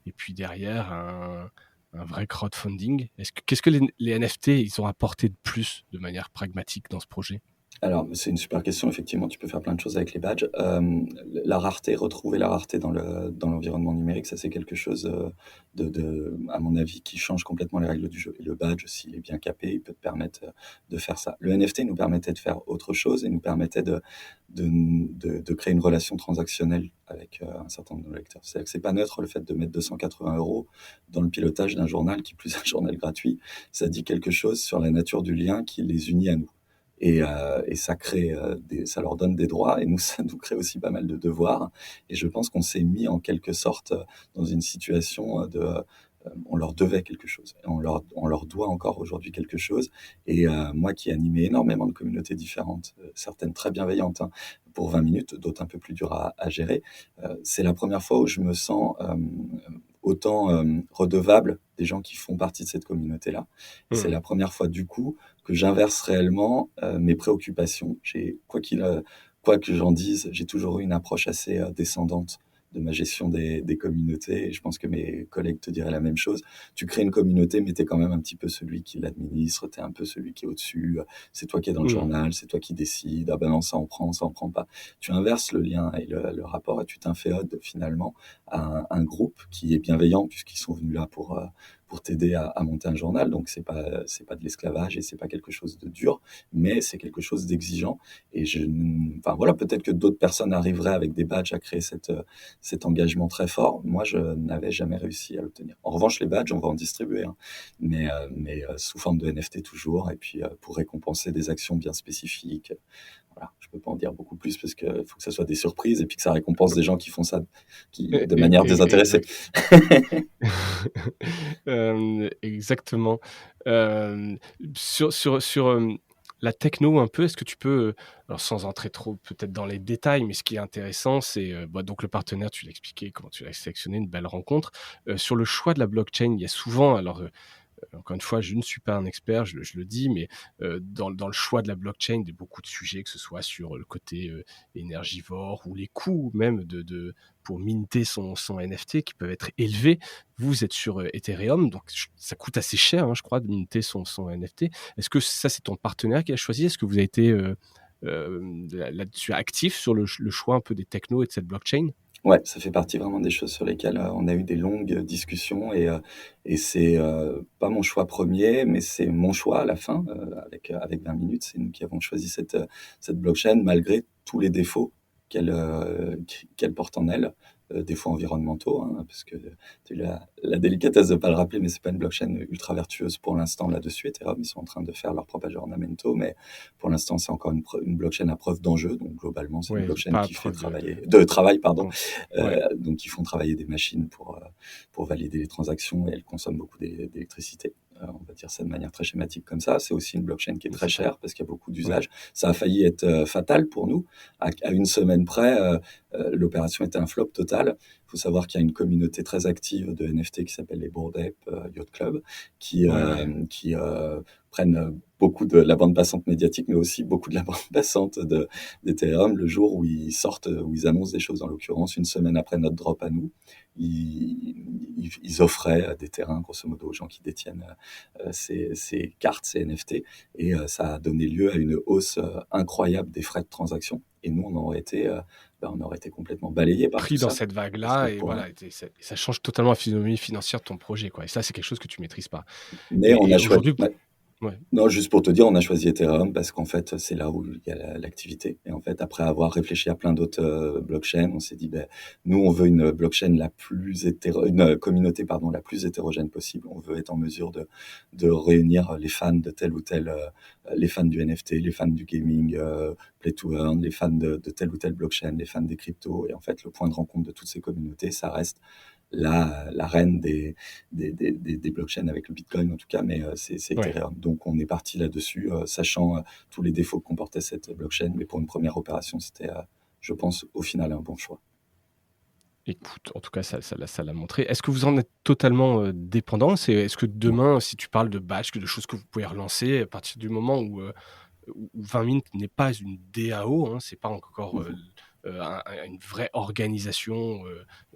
et puis derrière un vrai crowdfunding? Qu'est-ce que les NFT, ils ont apporté de plus, de manière pragmatique dans ce projet? Alors, c'est une super question. Effectivement, tu peux faire plein de choses avec les badges. La rareté, retrouver la rareté dans l'environnement numérique, ça c'est quelque chose à mon avis, qui change complètement les règles du jeu. Et le badge, s'il est bien capé, il peut te permettre de faire ça. Le NFT nous permettait de faire autre chose et nous permettait de créer une relation transactionnelle avec un certain nombre de lecteurs. C'est-à-dire que c'est pas neutre le fait de mettre 280 € dans le pilotage d'un journal, qui plus est un journal gratuit. Ça dit quelque chose sur la nature du lien qui les unit à nous. Et ça crée ça leur donne des droits, et nous, ça nous crée aussi pas mal de devoirs. Et je pense qu'on s'est mis en quelque sorte dans une situation on leur devait quelque chose. Et on leur doit encore aujourd'hui quelque chose. Et moi qui animais énormément de communautés différentes, certaines très bienveillantes, hein, pour 20 minutes, d'autres un peu plus dures à gérer, c'est la première fois où je me sens autant redevable des gens qui font partie de cette communauté-là. Et c'est Mmh. la première fois du coup que j'inverse réellement mes préoccupations. Quoi que j'en dise, j'ai toujours eu une approche assez descendante de ma gestion des communautés, et je pense que mes collègues te diraient la même chose. Tu crées une communauté, mais tu es quand même un petit peu celui qui l'administre, tu es un peu celui qui est au-dessus, c'est toi qui es dans le Mmh. journal, c'est toi qui décides, ah ben non, ça en prend pas. Tu inverses le lien et le rapport, et tu t'inféodes finalement à un groupe qui est bienveillant, puisqu'ils sont venus là pour t'aider à monter un journal. Donc c'est pas de l'esclavage, et c'est pas quelque chose de dur, mais c'est quelque chose d'exigeant. Et enfin voilà, peut-être que d'autres personnes arriveraient avec des badges à créer cet engagement très fort. Moi, je n'avais jamais réussi à l'obtenir. En revanche, les badges, on va en distribuer, hein, mais sous forme de NFT toujours, et puis pour récompenser des actions bien spécifiques. Voilà, je peux pas en dire beaucoup plus, parce qu'il faut que ça soit des surprises, et puis que ça récompense des gens qui font ça de manière désintéressée. Exact. Exactement. Hem, sur la techno un peu, est-ce que tu peux, alors sans entrer trop peut-être dans les détails, mais ce qui est intéressant, c'est, bah, donc le partenaire, tu l'as expliqué, comment tu l'as sélectionné, une belle rencontre. Sur le choix de la blockchain, il y a souvent alors, encore une fois, je ne suis pas un expert, je le dis, mais dans le choix de la blockchain, il y a beaucoup de sujets, que ce soit sur le côté énergivore ou les coûts même pour minter son NFT qui peuvent être élevés. Vous êtes sur Ethereum, donc ça coûte assez cher, hein, je crois, de minter son NFT. Est-ce que ça, c'est ton partenaire qui a choisi? Est-ce que vous avez été là-dessus actif sur le choix un peu des technos et de cette blockchain? Ouais, ça fait partie vraiment des choses sur lesquelles on a eu des longues discussions, et c'est pas mon choix premier, mais c'est mon choix à la fin, avec 20 minutes. C'est nous qui avons choisi cette blockchain, malgré tous les défauts qu'elle porte en elle. défauts environnementaux, hein, parce que tu as eu la délicatesse de ne pas le rappeler, mais c'est pas une blockchain ultra vertueuse pour l'instant là-dessus. Ethereum, ils sont en train de faire leur propre aggiornamento, mais pour l'instant, c'est encore une blockchain à preuve d'enjeu. Donc, globalement, c'est une Oui, blockchain pas à qui fait preuve de travail, pardon. bon, ouais, Donc, ils font travailler des machines pour valider les transactions et elles consomment beaucoup d'électricité. On va dire ça de manière très schématique comme ça. C'est aussi une blockchain qui est très c'est ça. chère parce qu'il y a beaucoup Ouais. d'usages. Ça a failli être fatal pour nous. À une semaine près, l'opération était un flop total. Il faut savoir qu'il y a une communauté très active de NFT qui s'appelle les Bored Ape Yacht Club, qui, Ouais, ouais. prennent beaucoup de la bande passante médiatique, mais aussi beaucoup de la bande passante d'Ethereum le jour où ils sortent, où ils annoncent des choses. En l'occurrence, une semaine après notre drop à nous, ils offraient des terrains, grosso modo, aux gens qui détiennent ces cartes, ces NFT, et ça a donné lieu à une hausse incroyable des frais de transaction. Et nous, on aurait été complètement balayés par tout Pris dans ça. cette Parce que vague-là et voilà, et ça change totalement la physionomie financière de ton projet, quoi, et ça, c'est quelque chose que tu maîtrises pas. mais on Et a choisi. aujourd'hui, ouais. Non, juste pour te dire, on a choisi Ethereum parce qu'en fait, c'est là où il y a l'activité. Et en fait, après avoir réfléchi à plein d'autres blockchains, on s'est dit, ben, nous, on veut une blockchain une communauté, pardon, la plus hétérogène possible. On veut être en mesure de réunir les fans de tel ou tel, les fans du NFT, les fans du gaming, Play to Earn, les fans de telle ou telle blockchain, les fans des cryptos. Et en fait, le point de rencontre de toutes ces communautés, ça reste la reine des blockchains avec le Bitcoin en tout cas, mais c'est Ouais. Ethereum. Donc on est parti là-dessus, sachant tous les défauts que comportait cette blockchain, mais pour une première opération, c'était, je pense, au final un bon choix. Écoute, en tout cas, ça l'a montré. Est-ce que vous en êtes totalement, dépendant? Est-ce que Non. demain, si tu parles de batch, de choses que vous pouvez relancer, à partir du moment où 20 Mint n'est pas une DAO, hein, c'est pas encore, Mhm. une vraie organisation,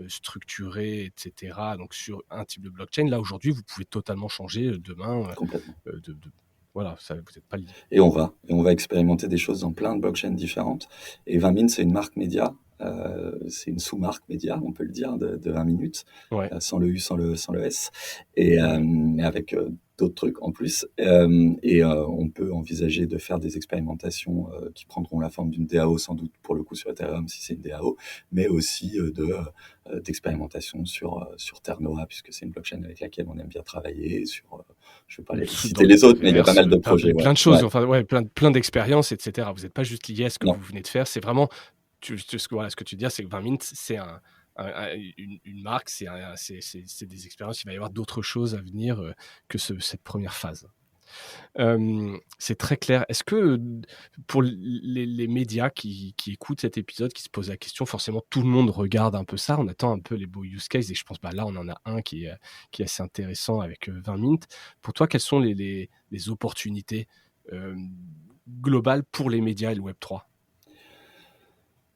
structurée et cetera, donc sur un type de blockchain, là, aujourd'hui, vous pouvez totalement changer, demain, Complètement. de voilà, ça vous êtes pas lié. Et on va expérimenter des choses dans plein de blockchains différentes. Et 20 Min, c'est une marque média, c'est une sous-marque média, on peut le dire, de 20 minutes, Ouais, sans le U, sans le S, et ouais. mais avec d'autres trucs en plus. On peut envisager de faire des expérimentations qui prendront la forme d'une DAO, sans doute pour le coup sur Ethereum si c'est une DAO, mais aussi d'expérimentation sur Ternoa, puisque c'est une blockchain avec laquelle on aime bien travailler, je ne vais pas les Dans citer le les autres, mais il y a pas métaverse, mal de projets, ouais. plein de choses, Ouais. enfin, ouais, plein d'expériences et cetera. Vous êtes pas juste lié à ce que vous Non, venez de faire, c'est vraiment voilà, ce que tu dis, c'est que 20 Mint, c'est une marque, c'est des expériences, il va y avoir d'autres choses à venir, que cette première phase. C'est très clair. Est-ce que, pour les médias qui écoutent cet épisode, qui se posent la question, forcément tout le monde regarde un peu ça, on attend un peu les beaux use cases et je pense, bah, là, on en a un qui est assez intéressant avec, 20 Mint. Pour toi, quelles sont les opportunités, hem, globales pour les médias et le web 3?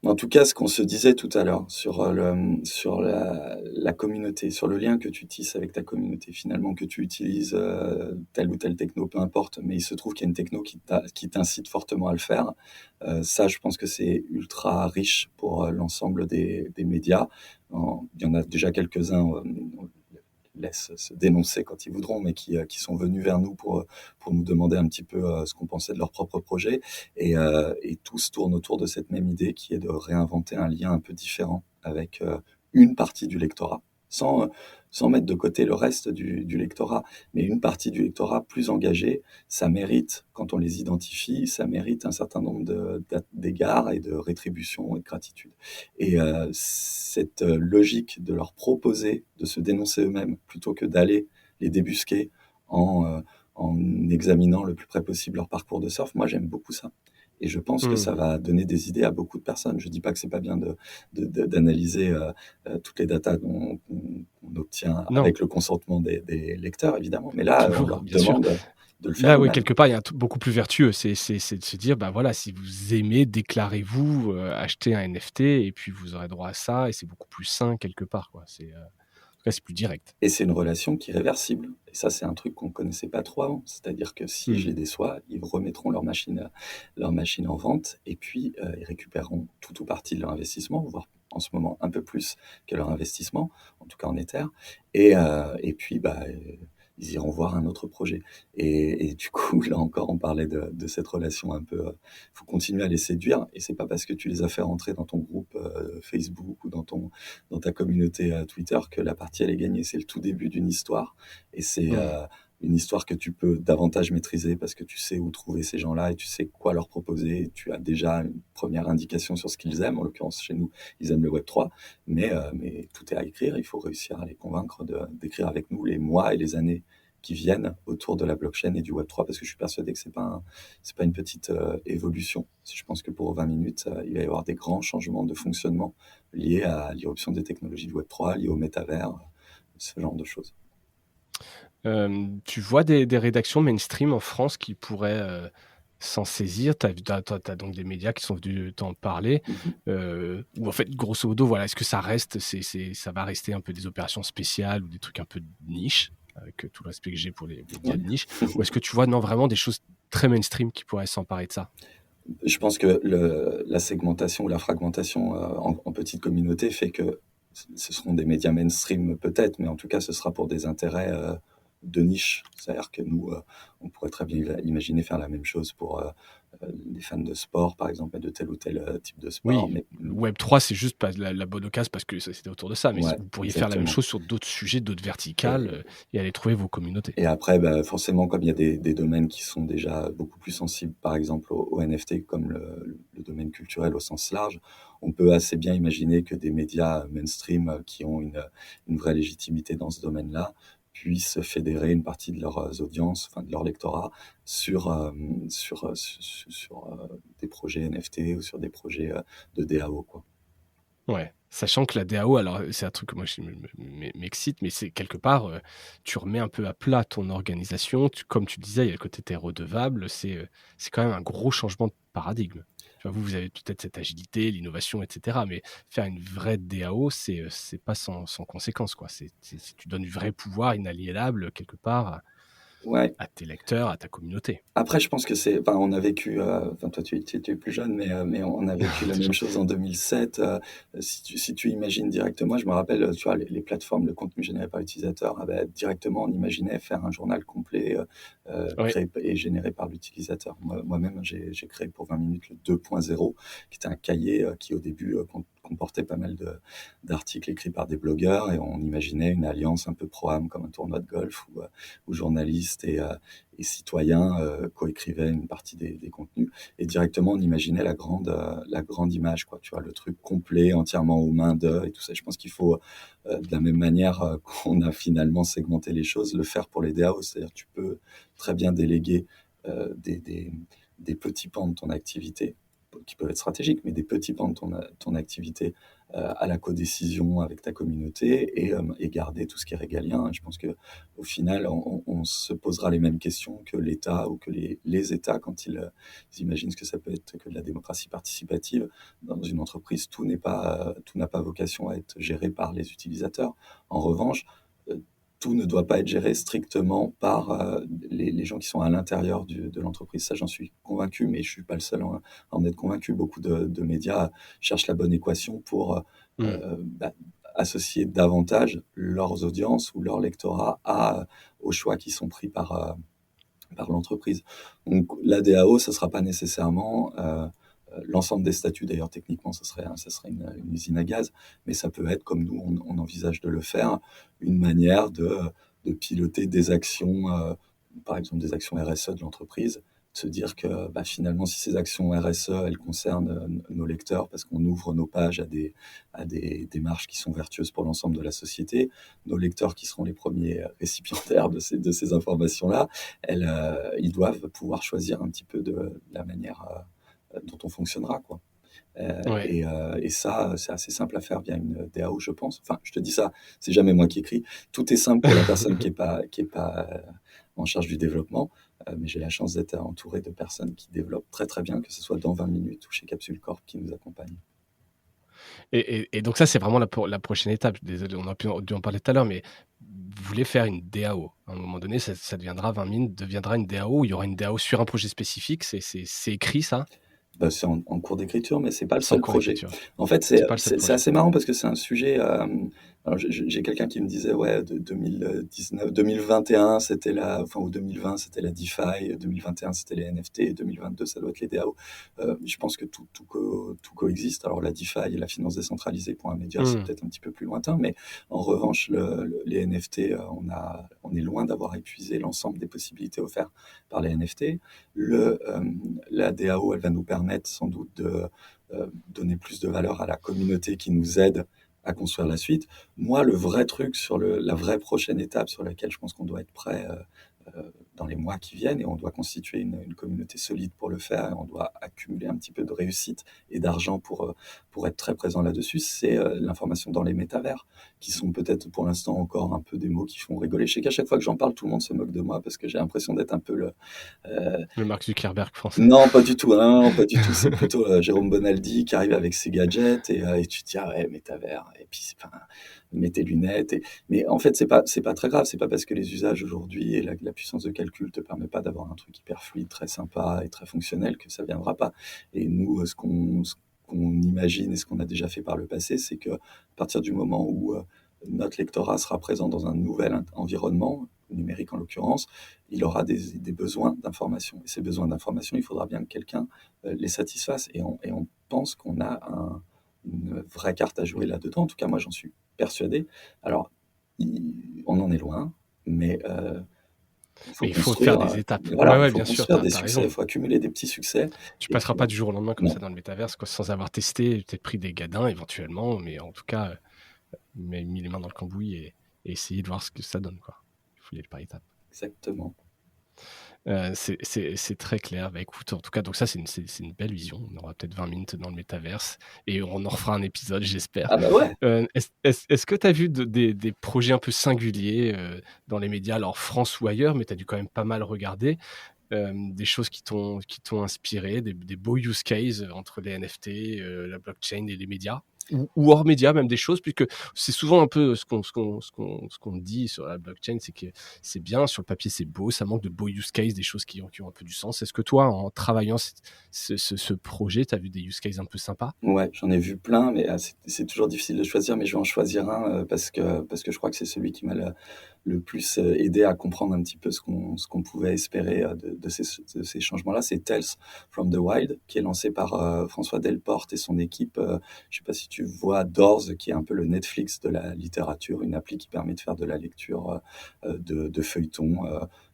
en tout cas, ce qu'on se disait tout à l'heure sur la communauté, sur le lien que tu tisses avec ta communauté, finalement, que tu utilises telle ou telle techno, peu importe, mais il se trouve qu'il y a une techno qui t'incite fortement à le faire. Ça, je pense que c'est ultra riche pour l'ensemble des médias. Il y en a déjà quelques-uns, on laisse se dénoncer quand ils voudront, mais qui sont venus vers nous pour nous demander un petit peu ce qu'on pensait de leur propre projet. Et tous tournent autour de cette même idée qui est de réinventer un lien un peu différent avec une partie du lectorat, sans mettre de côté le reste du lectorat, mais une partie du lectorat plus engagée. Ça mérite, quand on les identifie, ça mérite un certain nombre d'égards et de rétributions et de gratitude. Et cette logique de leur proposer de se dénoncer eux-mêmes plutôt que d'aller les débusquer en examinant le plus près possible leur parcours de surf, moi j'aime beaucoup ça. Et je pense que ça Mmh. va donner des idées à beaucoup de personnes. Je dis pas que c'est pas bien d'analyser toutes les datas qu'on obtient Non, avec le consentement des lecteurs, évidemment. Mais là, on toujours, leur bien sûr. demande de le faire Là, oui, eux-mêmes. quelque part, il y a un truc beaucoup plus vertueux. C'est de se dire: «Bah, voilà, si vous aimez, déclarez-vous, achetez un NFT et puis vous aurez droit à ça» et c'est beaucoup plus sain quelque part, quoi. En tout cas, c'est plus direct. Et c'est une relation qui est réversible. Et ça, c'est un truc qu'on ne connaissait pas trop avant. C'est-à-dire que si je Mmh. les déçois, ils remettront leur machine en vente et puis ils récupéreront tout ou partie de leur investissement, voire en ce moment un peu plus que leur investissement, en tout cas en Ether. Et puis, bah, ils iront voir un autre projet. Et du coup, là encore, on parlait de cette relation un peu. Faut continuer à les séduire, et c'est pas parce que tu les as fait rentrer dans ton groupe Facebook ou dans ta communauté Twitter que la partie elle est gagnée. C'est le tout début d'une histoire, et c'est Mmh. une histoire que tu peux davantage maîtriser parce que tu sais où trouver ces gens-là et tu sais quoi leur proposer. Et tu as déjà une première indication sur ce qu'ils aiment. En l'occurrence, chez nous, ils aiment le Web3, mais tout est à écrire. Il faut réussir à les convaincre d'écrire avec nous les mois et les années qui viennent autour de la blockchain et du Web3, parce que je suis persuadé que c'est pas une petite évolution. Je pense que pour 20 minutes, il va y avoir des grands changements de fonctionnement liés à l'irruption des technologies du Web3, liés au métavers, ce genre de choses. Tu vois des rédactions mainstream en France qui pourraient, s'en saisir? Tu as donc des médias qui sont venus t'en parler, Mhm. ou en fait, grosso modo, voilà, est-ce que ça reste ça va rester un peu des opérations spéciales ou des trucs un peu de niche, avec, tout le respect que j'ai pour les médias Ouais. de niche? Ou est-ce que tu vois, non, vraiment des choses très mainstream qui pourraient s'emparer de ça? Je pense que la segmentation ou la fragmentation en petites communautés fait que ce seront des médias mainstream peut-être, mais en tout cas, ce sera pour des intérêts de niche. C'est-à-dire que nous, on pourrait très bien imaginer faire la même chose pour les fans de sport, par exemple, et de tel ou tel type de sport. Oui, Mais le Web3, c'est juste pas la bonne occasion parce que c'était autour de ça, mais ouais, vous pourriez faire la même exactement. chose sur d'autres sujets, d'autres verticales, Et, et aller trouver vos communautés. et après, bah, forcément, comme il y a des domaines qui sont déjà beaucoup plus sensibles, par exemple au NFT, comme le domaine culturel au sens large, on peut assez bien imaginer que des médias mainstream qui ont une vraie légitimité dans ce domaine-là puissent fédérer une partie de leurs audiences, enfin de leur lectorat, sur des projets NFT ou sur des projets de DAO, quoi. Ouais, sachant que la DAO, alors, c'est un truc que moi qui m'excite, mais c'est quelque part, tu remets un peu à plat ton organisation. Comme tu disais, il y a le côté tu redevable, c'est quand même un gros changement de paradigme. Tu vois, vous avez peut-être cette agilité, l'innovation et cetera, mais faire une vraie DAO, c'est pas sans conséquence, quoi. Tu donnes du vrai pouvoir inaliénable quelque part Ouais. à tes lecteurs, à ta communauté. Après, je pense que enfin, on a vécu, enfin, toi, tu es plus jeune, mais on a vécu la C'est même gentil. chose en 2007. Si tu imagines directement, je me rappelle, tu vois, les plateformes, le contenu généré par l'utilisateur, ah ben, directement, on imaginait faire un journal complet Oui. créé et généré par l'utilisateur. Moi-même, j'ai créé pour 20 minutes le 2.0, qui était un cahier qui, au début, comportait pas mal d'articles écrits par des blogueurs, et on imaginait une alliance un peu pro-âme, comme un tournoi de golf, où journalistes et citoyens coécrivaient une partie des contenus. Et directement, on imaginait la grande image, quoi. Tu vois, le truc complet, entièrement aux mains d'eux et tout ça. Je pense qu'il faut, de la même manière qu'on a finalement segmenté les choses, le faire pour les DAO. C'est-à-dire, tu peux très bien déléguer des petits pans de ton activité qui peuvent être stratégiques, mais des petits pans de ton activité à la codécision avec ta communauté et garder tout ce qui est régalien. Et je pense que au final, on se posera les mêmes questions que l'État ou que les États quand ils imaginent ce que ça peut être que de la démocratie participative. Dans une entreprise, tout n'a pas vocation à être géré par les utilisateurs. En revanche, euh, tout ne doit pas être géré strictement par les gens qui sont à l'intérieur de l'entreprise. Ça, j'en suis convaincu, mais je suis pas le seul à en être convaincu. Beaucoup de médias cherchent la bonne équation pour Mmh. bah, associer davantage leurs audiences ou leur lectorat aux choix qui sont pris par l'entreprise. Donc la DAO, ça ne sera pas nécessairement l'ensemble des statuts. D'ailleurs, techniquement, ça serait une usine à gaz, mais ça peut être, comme nous, on envisage de le faire, une manière de piloter des actions, par exemple des actions RSE de l'entreprise, de se dire que bah, finalement, si ces actions RSE, elles concernent nos lecteurs, parce qu'on ouvre nos pages à des démarches qui sont vertueuses pour l'ensemble de la société, nos lecteurs qui seront les premiers récipiendaires de ces informations-là, ils doivent pouvoir choisir un petit peu de la manière dont on fonctionnera, quoi. Ouais. Et ça, c'est assez simple à faire via une DAO, je pense. Enfin, je te dis ça, c'est jamais moi qui écris. Tout est simple pour la personne qui est pas en charge du développement, mais j'ai la chance d'être entouré de personnes qui développent très très bien, que ce soit dans 20 minutes ou chez Capsule Corp qui nous accompagnent. Et donc ça, c'est vraiment la prochaine étape. Désolé, on a dû en parler tout à l'heure, mais vous voulez faire une DAO. À un moment donné, ça deviendra 20 000 deviendra une DAO, où il y aura une DAO sur un projet spécifique. C'est écrit ça? Bah, c'est en cours d'écriture, mais c'est pas le C'est en seul cours projet. d'écriture. En fait, C'est pas le seul c'est projet. assez marrant parce que c'est un sujet. Alors j'ai quelqu'un qui me disait, ouais, de 2019, 2021, c'était enfin, ou 2020, c'était la DeFi, 2021, c'était les NFT, 2022, ça doit être les DAO. Je pense que tout coexiste. Alors la DeFi et la finance décentralisée pour un média, c'est Mmh. peut-être un petit peu plus lointain, mais en revanche, les NFT, on est loin d'avoir épuisé l'ensemble des possibilités offertes par les NFT. La DAO, elle va nous permettre sans doute de donner plus de valeur à la communauté qui nous aide à construire la suite. Moi, le vrai truc sur la vraie prochaine étape sur laquelle je pense qu'on doit être prêt dans les mois qui viennent, et on doit constituer une communauté solide pour le faire, et on doit accumuler un petit peu de réussite et d'argent pour être très présent là-dessus, c'est l'information dans les métavers, qui sont peut-être pour l'instant encore un peu des mots qui font rigoler. Je sais qu'à chaque fois que j'en parle, tout le monde se moque de moi parce que j'ai l'impression d'être un peu euh, Le Mark Zuckerberg français. non, pas du tout, hein, non, pas du tout. C'est plutôt Jérôme Bonaldi qui arrive avec ses gadgets et tu te dis, ah ouais, métavers, et puis enfin, mets tes lunettes. Mais en fait, c'est pas très grave. C'est pas parce que les usages aujourd'hui et la puissance de calcul te permet pas d'avoir un truc hyper fluide, très sympa et très fonctionnel que ça viendra pas. Et nous, ce qu'on imagine et ce qu'on a déjà fait par le passé, c'est que à partir du moment où notre lectorat sera présent dans un nouvel environnement, numérique en l'occurrence, il aura des besoins d'information. Et ces besoins d'information, il faudra bien que quelqu'un les satisfasse. Et on pense qu'on a une vraie carte à jouer là-dedans. En tout cas, moi, j'en suis persuadé. Alors, on en est loin, mais il faut Mais il faut faire construire. des étapes. Ouais, Voilà, il ouais, faut bien sûr, construire tu des as succès. Il raison. faut accumuler des petits succès. Tu Et passeras puis, pas du jour au lendemain comme non, ça dans le métavers, quoi, sans avoir testé, peut-être pris des gadins éventuellement, mais en tout cas, mis les mains dans le cambouis et essayer de voir ce que ça donne, quoi. Il faut y aller par étapes. exactement. C'est très clair. Bah, écoute, en tout cas, donc ça, c'est une belle vision. On aura peut-être 20 minutes dans le métaverse et on en refera un épisode, j'espère. Ah bah ouais. Est-ce que tu as vu des projets un peu singuliers dans les médias, alors France ou ailleurs, mais tu as dû quand même pas mal regarder, des choses qui t'ont inspiré, des beaux use cases entre les NFT, la blockchain et les médias, ou hors médias, même des choses, puisque c'est souvent un peu ce qu'on dit sur la blockchain, c'est que c'est bien, sur le papier c'est beau, ça manque de beaux use cases, des choses qui ont un peu du sens. Est-ce que toi, en travaillant ce projet, tu as vu des use cases un peu sympas? Ouais, j'en ai vu plein, mais c'est toujours difficile de choisir, mais je vais en choisir un parce que je crois que c'est celui qui m'a le plus aidé à comprendre un petit peu ce qu'on pouvait espérer de ces changements-là. C'est Tales from the Wild, qui est lancé par François Delporte et son équipe. Je sais pas si tu vois Doors, qui est un peu le Netflix de la littérature, une appli qui permet de faire de la lecture de feuilletons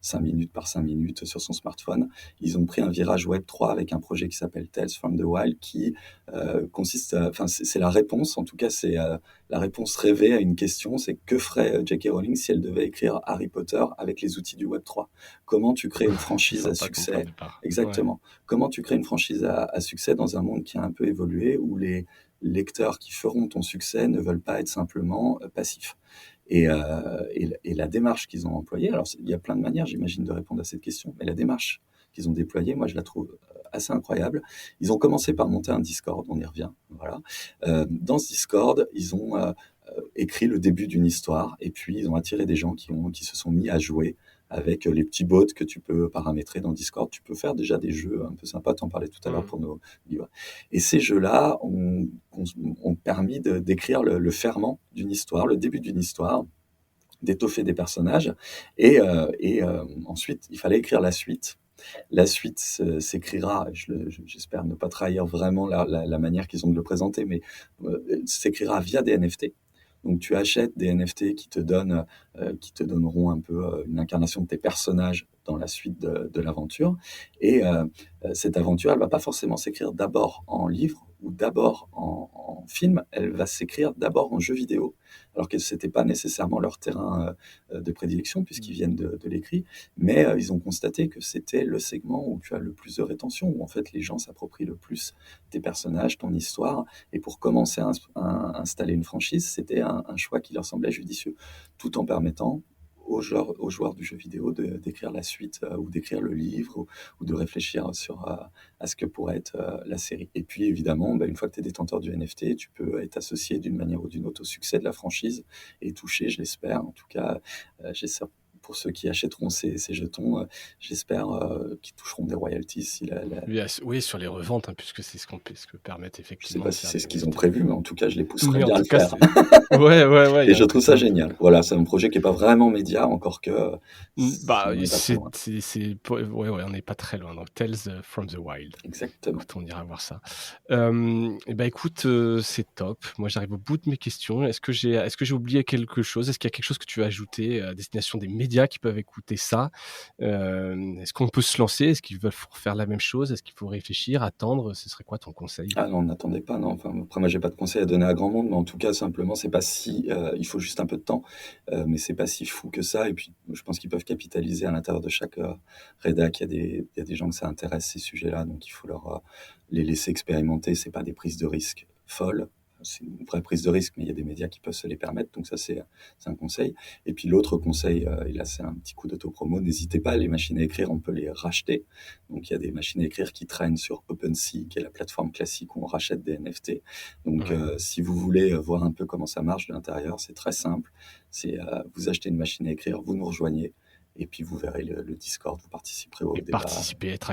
5 minutes par 5 minutes sur son smartphone. Ils ont pris un virage Web3 avec un projet qui s'appelle Tales from the Wild, qui enfin, c'est la réponse, en tout cas, c'est la réponse rêvée à une question, c'est que ferait J.K. Rowling si elle devait écrire Harry Potter avec les outils du Web3? Comment tu crées une C'est franchise à sympa comme point de succès? départ. Ouais. Exactement. Comment tu crées une franchise à succès dans un monde qui a un peu évolué, où les lecteurs qui feront ton succès ne veulent pas être simplement passifs? Et la démarche qu'ils ont employée, alors il y a plein de manières, j'imagine, de répondre à cette question, mais la démarche qu'ils ont déployée, moi, je la trouve assez incroyable. Ils ont commencé par monter un Discord, on y revient. Voilà. Dans ce Discord, ils ont écrit le début d'une histoire et puis ils ont attiré des gens qui se sont mis à jouer avec les petits bots que tu peux paramétrer dans Discord. Tu peux faire déjà des jeux un peu sympas, t'en parlais tout à l'heure Mm. pour nos livres. Et ces jeux-là ont permis d'écrire le ferment d'une histoire, le début d'une histoire, d'étoffer des personnages. Ensuite, il fallait écrire la suite. La suite s'écrira, j'espère ne pas trahir vraiment la manière qu'ils ont de le présenter, mais s'écrira via des NFT. Donc tu achètes des NFT qui te donneront un peu une incarnation de tes personnages dans la suite de l'aventure. Et cette aventure, elle va pas forcément s'écrire d'abord en livre ou d'abord en film, elle va s'écrire d'abord en jeu vidéo, alors que c'était pas nécessairement leur terrain de prédilection puisqu'ils viennent de l'écrit, mais ils ont constaté que c'était le segment où tu as le plus de rétention, où en fait les gens s'approprient le plus tes personnages, ton histoire, et pour commencer à installer une franchise, c'était un choix qui leur semblait judicieux, tout en permettant aux joueurs du jeu vidéo d'écrire la suite ou d'écrire le livre ou de réfléchir à ce que pourrait être la série. Et puis évidemment, bah, une fois que tu es détenteur du NFT, tu peux être associé d'une manière ou d'une autre au succès de la franchise et toucher, je l'espère, en tout cas, j'espère pour ceux qui achèteront ces jetons, j'espère qu'ils toucheront des royalties si Oui, sur les reventes, hein, puisque c'est ce que permettent Je sais effectivement pas de si faire c'est ce des qu'ils ont NFT. prévu, mais en tout cas, je les pousserai Mais en bien à tout le cas, faire. ouais, il Et y a je un trouve côté ça un peu. génial. Voilà, c'est un projet qui est pas vraiment média, encore que Bah, on n'est pas très loin. ouais, on n'est pas très loin. Donc, Tales from the Wild. Exactement. Écoute, on ira voir ça. Et ben écoute, c'est top. Moi, j'arrive au bout de mes questions. Est-ce que j'ai oublié quelque chose? Est-ce qu'il y a quelque chose que tu veux ajouter à destination des médias qui peuvent écouter ça? Est-ce qu'on peut se lancer? Est-ce qu'ils veulent faire la même chose? Est-ce qu'il faut réfléchir, attendre? Ce serait quoi ton conseil? Ah non, n'attendez pas, non. Enfin, après, moi, j'ai pas de conseil à donner à grand monde, mais en tout cas, simplement, c'est pas si, il faut juste un peu de temps, mais c'est pas si fou que ça. Et puis, je pense qu'ils peuvent capitaliser à l'intérieur de chaque rédac. Il y a des gens que ça intéresse, ces sujets-là, donc il faut leur les laisser expérimenter. C'est pas des prises de risques folles. C'est une vraie prise de risque, mais il y a des médias qui peuvent se les permettre. Donc ça, c'est un conseil. Et puis l'autre conseil, et là, c'est un petit coup d'autopromo, n'hésitez pas, les machines à écrire, on peut les racheter. Donc il y a des machines à écrire qui traînent sur OpenSea, qui est la plateforme classique où on rachète des NFT. Donc Ouais. si vous voulez voir un peu comment ça marche de l'intérieur, c'est très simple. C'est vous achetez une machine à écrire, vous nous rejoignez, et puis vous verrez le Discord, vous participerez au Et débat. participer, être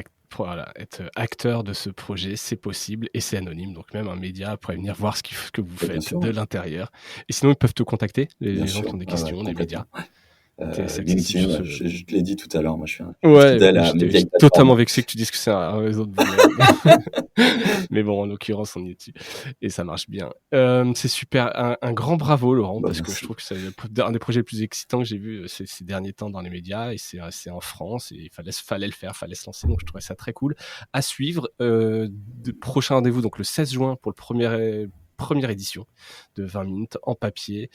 acteur de ce projet, c'est possible et c'est anonyme. Donc même un média pourrait venir voir ce que vous Et bien faites sûr, de l'intérieur. Et sinon, ils peuvent te contacter, bien les gens qui sûr, ont des questions, les complètement. médias. C'est accessible sur LinkedIn, ce. je te l'ai dit tout à l'heure, moi je suis Ouais, fidèle à mes j'étais vieilles plateformes. totalement vexé que tu dises que c'est un réseau de boomers. Mais bon, en l'occurrence, on y est dessus. Et ça marche bien. C'est super. Un grand bravo, Laurent, Bah, parce que je merci. trouve que c'est un des projets les plus excitants que j'ai vu ces derniers temps dans les médias. Et c'est en France. Et il fallait le faire, fallait se lancer. Donc, je trouvais ça très cool. À suivre. Prochain rendez-vous, donc le 16 juin, pour le première édition de 20 minutes en papier.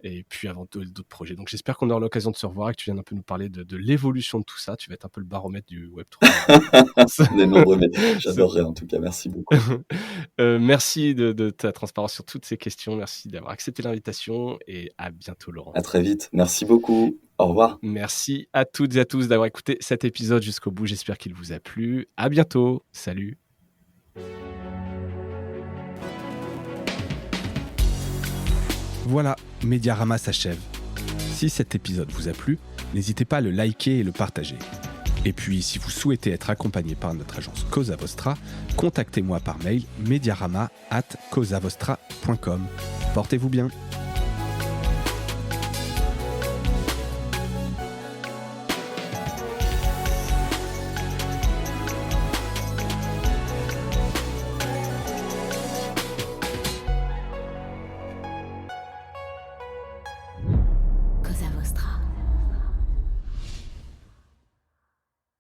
Et puis avant d'autres projets. Donc j'espère qu'on aura l'occasion de se revoir et que tu viennes un peu nous parler de l'évolution de tout ça. Tu vas être un peu le baromètre du Web3. Des nombreux, mais j'adorerais en tout cas. Merci beaucoup. Merci de ta transparence sur toutes ces questions. Merci d'avoir accepté l'invitation et à bientôt, Laurent. À très vite. Merci beaucoup. Au revoir. Merci à toutes et à tous d'avoir écouté cet épisode jusqu'au bout. J'espère qu'il vous a plu. À bientôt. Salut. Voilà, Mediarama s'achève. Si cet épisode vous a plu, n'hésitez pas à le liker et le partager. Et puis, si vous souhaitez être accompagné par notre agence Cosa Vostra, contactez-moi par mail mediarama@cosavostra.com. Portez-vous bien.